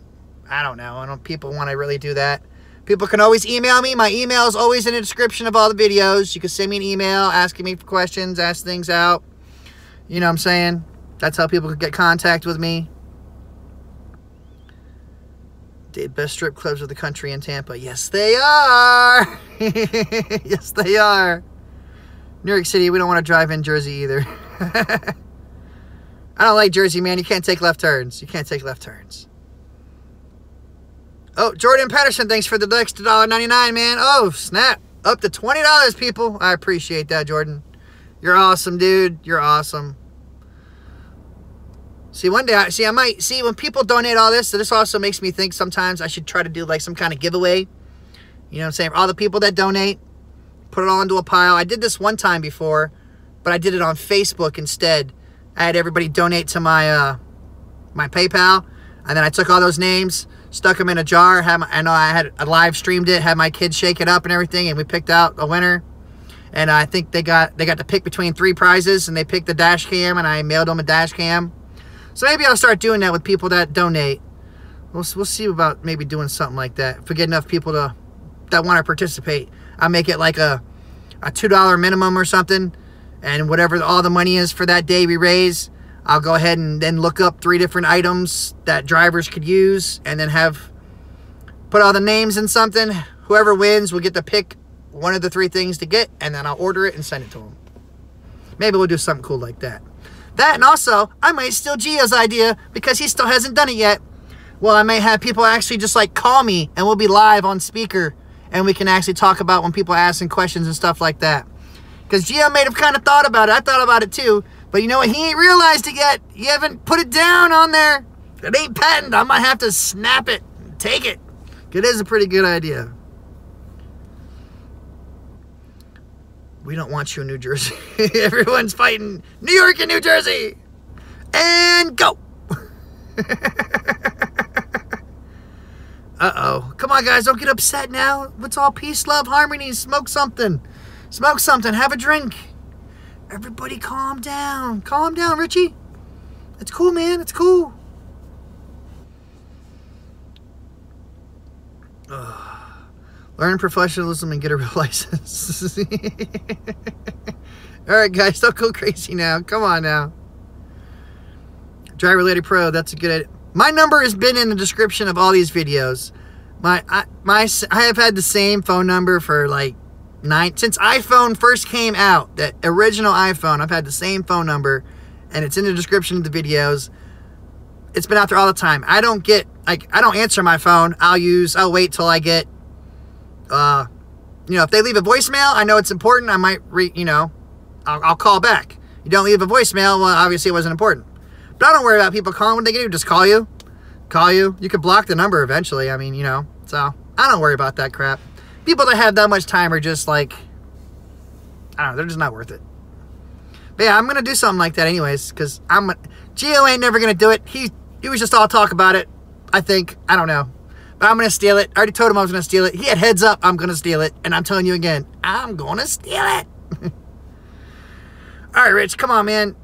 know. People want to really do that. People can always email me. My email is always in the description of all the videos. You can send me an email asking me for questions, ask things out. You know what I'm saying? That's how people can get contact with me. The best strip clubs of the country in Tampa. Yes, they are. Yes, they are. New York City, we don't want to drive in Jersey either. I don't like Jersey, man. You can't take left turns. You can't take left turns. Oh, Jordan Patterson, thanks for the next $1.99, man. Oh, snap. Up to $20, people. I appreciate that, Jordan. You're awesome, dude. You're awesome. See, one day, I might, see, when people donate all this, so this also makes me think sometimes I should try to do, like, some kind of giveaway. You know what I'm saying? For all the people that donate, put it all into a pile. I did this one time before, but I did it on Facebook instead. I had everybody donate to my, my PayPal, and then I took all those names, stuck them in a jar. I live streamed it, had my kids shake it up and everything, and we picked out a winner. And I think they got to pick between 3 prizes, and they picked the dash cam, and I mailed them a dash cam. So maybe I'll start doing that with people that donate. We'll see about maybe doing something like that. If we get enough people that want to participate, I'll make it like a $2 minimum or something, and whatever all the money is for that day we raise, I'll go ahead and then look up 3 different items that drivers could use, and then put all the names in something. Whoever wins will get to pick one of the 3 things to get, and then I'll order it and send it to them. Maybe we'll do something cool like that. That, and also, I might steal Gio's idea because he still hasn't done it yet. Well, I may have people actually just like call me, and we'll be live on speaker, and we can actually talk about when people are asking questions and stuff like that. Because Gio may have kind of thought about it. I thought about it too. But you know what? He ain't realized it yet. You haven't put it down on there. It ain't patented. I might have to snap it. Take it. It is a pretty good idea. We don't want you in New Jersey. Everyone's fighting New York and New Jersey. And go. Uh-oh. Come on, guys. Don't get upset now. What's all peace, love, harmony? Smoke something. Smoke something. Have a drink. Everybody calm down. Calm down, Richie. It's cool, man. It's cool. Learn professionalism and get a real license. Alright, guys. Don't go crazy now. Come on now. Driver Lady Pro. That's a good idea. My number has been in the description of all these videos. I have had the same phone number for like since iPhone first came out. That original iPhone, I've had the same phone number, and it's in the description of the videos. It's been out there all the time. I don't answer my phone. I'll wait till I get, if they leave a voicemail, I know it's important. I might I'll call back. You don't leave a voicemail, well, obviously it wasn't important. But I don't worry about people calling. What they can do, just call you. You can block the number eventually. I mean, so I don't worry about that crap. People that have that much time are just like, I don't know, they're just not worth it. But yeah, I'm going to do something like that anyways, because Gio ain't never going to do it. He was just all talk about it, I think. I don't know. But I'm going to steal it. I already told him I was going to steal it. He had heads up, I'm going to steal it. And I'm telling you again, I'm going to steal it. All right, Rich, come on, man.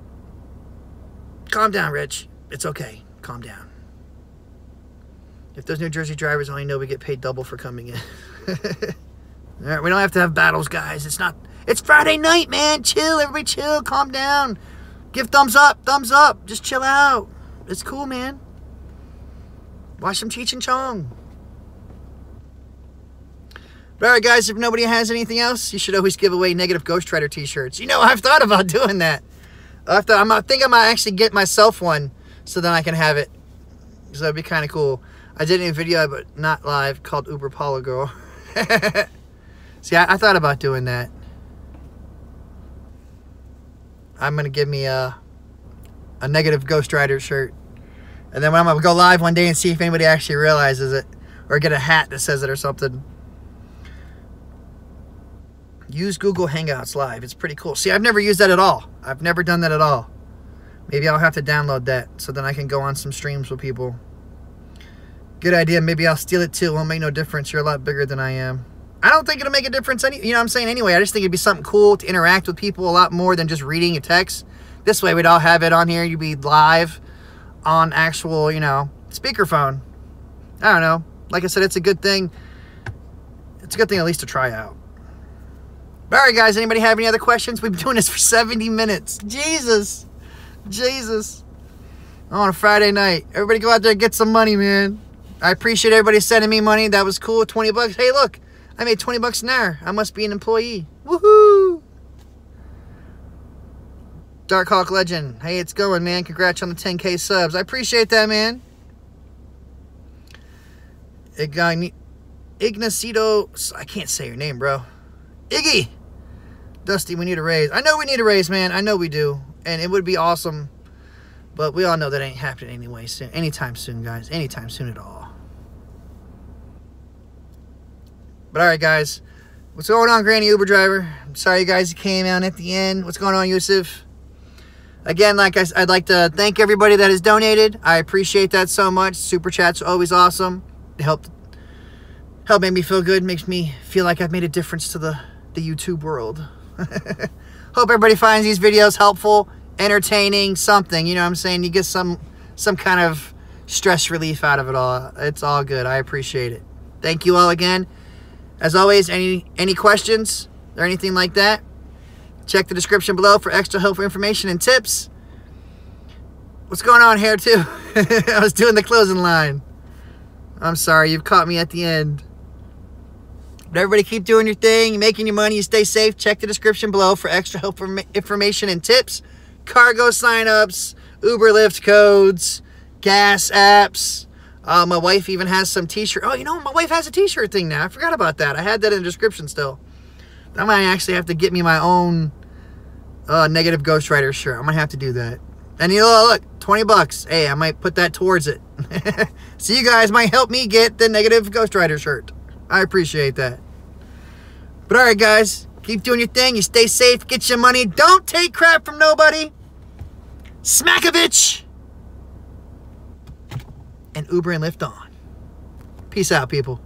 Calm down, Rich. It's okay. Calm down. If those New Jersey drivers only know we get paid double for coming in. All right, we don't have to have battles, guys. It's Friday night, man. Chill, everybody chill. Calm down. Give thumbs up. Thumbs up. Just chill out. It's cool, man. Watch some Cheech and Chong. But all right, guys, if nobody has anything else, you should always give away negative ghostwriter t-shirts. You know, I've thought about doing that. I think I might actually get myself one so then I can have it. So that'd be kind of cool. I did it in a video, but not live, called Uber Polo Girl. See, I thought about doing that. I'm going to give me a negative ghostwriter shirt. And then I'm going to go live one day and see if anybody actually realizes it. Or get a hat that says it or something. Use Google Hangouts Live. It's pretty cool. See, I've never used that at all. I've never done that at all. Maybe I'll have to download that so then I can go on some streams with people. Good idea. Maybe I'll steal it too. It won't make no difference. You're a lot bigger than I am. I don't think it'll make a difference. You know what I'm saying? Anyway, I just think it'd be something cool to interact with people a lot more than just reading a text. This way we'd all have it on here. You'd be live on actual, you know, speakerphone. I don't know. Like I said, it's a good thing. It's a good thing at least to try out. All right, guys. Anybody have any other questions? We've been doing this for 70 minutes. Jesus. Jesus. On a Friday night. Everybody go out there and get some money, man. I appreciate everybody sending me money. That was cool. 20 bucks. Hey, look. I made 20 bucks an hour. I must be an employee. Woohoo! Dark Hawk Legend. Hey, it's going, man. Congrats on the 10K subs. I appreciate that, man. Ignacio. I can't say your name, bro. Iggy. Dusty, we need a raise. I know we need a raise, man. I know we do. And it would be awesome. But we all know that ain't happening anyway soon. Anytime soon, guys. Anytime soon at all. But all right, guys. What's going on, Granny Uber driver? I'm sorry you guys came out at the end. What's going on, Yusuf? Again, I'd like to thank everybody that has donated. I appreciate that so much. Super chats are always awesome. They help make me feel good. Makes me feel like I've made a difference to the YouTube world. Hope everybody finds these videos helpful, entertaining, something. You know what I'm saying? You get some kind of stress relief out of it all. It's all good. I appreciate it. Thank you all again. As always, any questions or anything like that, check the description below for extra helpful information and tips. What's going on here, too? I was doing the closing line. I'm sorry, you've caught me at the end. But everybody keep doing your thing, making your money, you stay safe. Check the description below for extra helpful information and tips. Cargo signups, Uber Lyft codes, gas apps. My wife even has some t-shirt. Oh, you know, my wife has a t-shirt thing now. I forgot about that. I had that in the description still. I might actually have to get me my own negative ghostwriter shirt. I'm going to have to do that. And you know, look, 20 bucks. Hey, I might put that towards it. So you guys might help me get the negative ghostwriter shirt. I appreciate that. But all right, guys, keep doing your thing. You stay safe. Get your money. Don't take crap from nobody. Smackovich. And Uber and Lyft on. Peace out, people.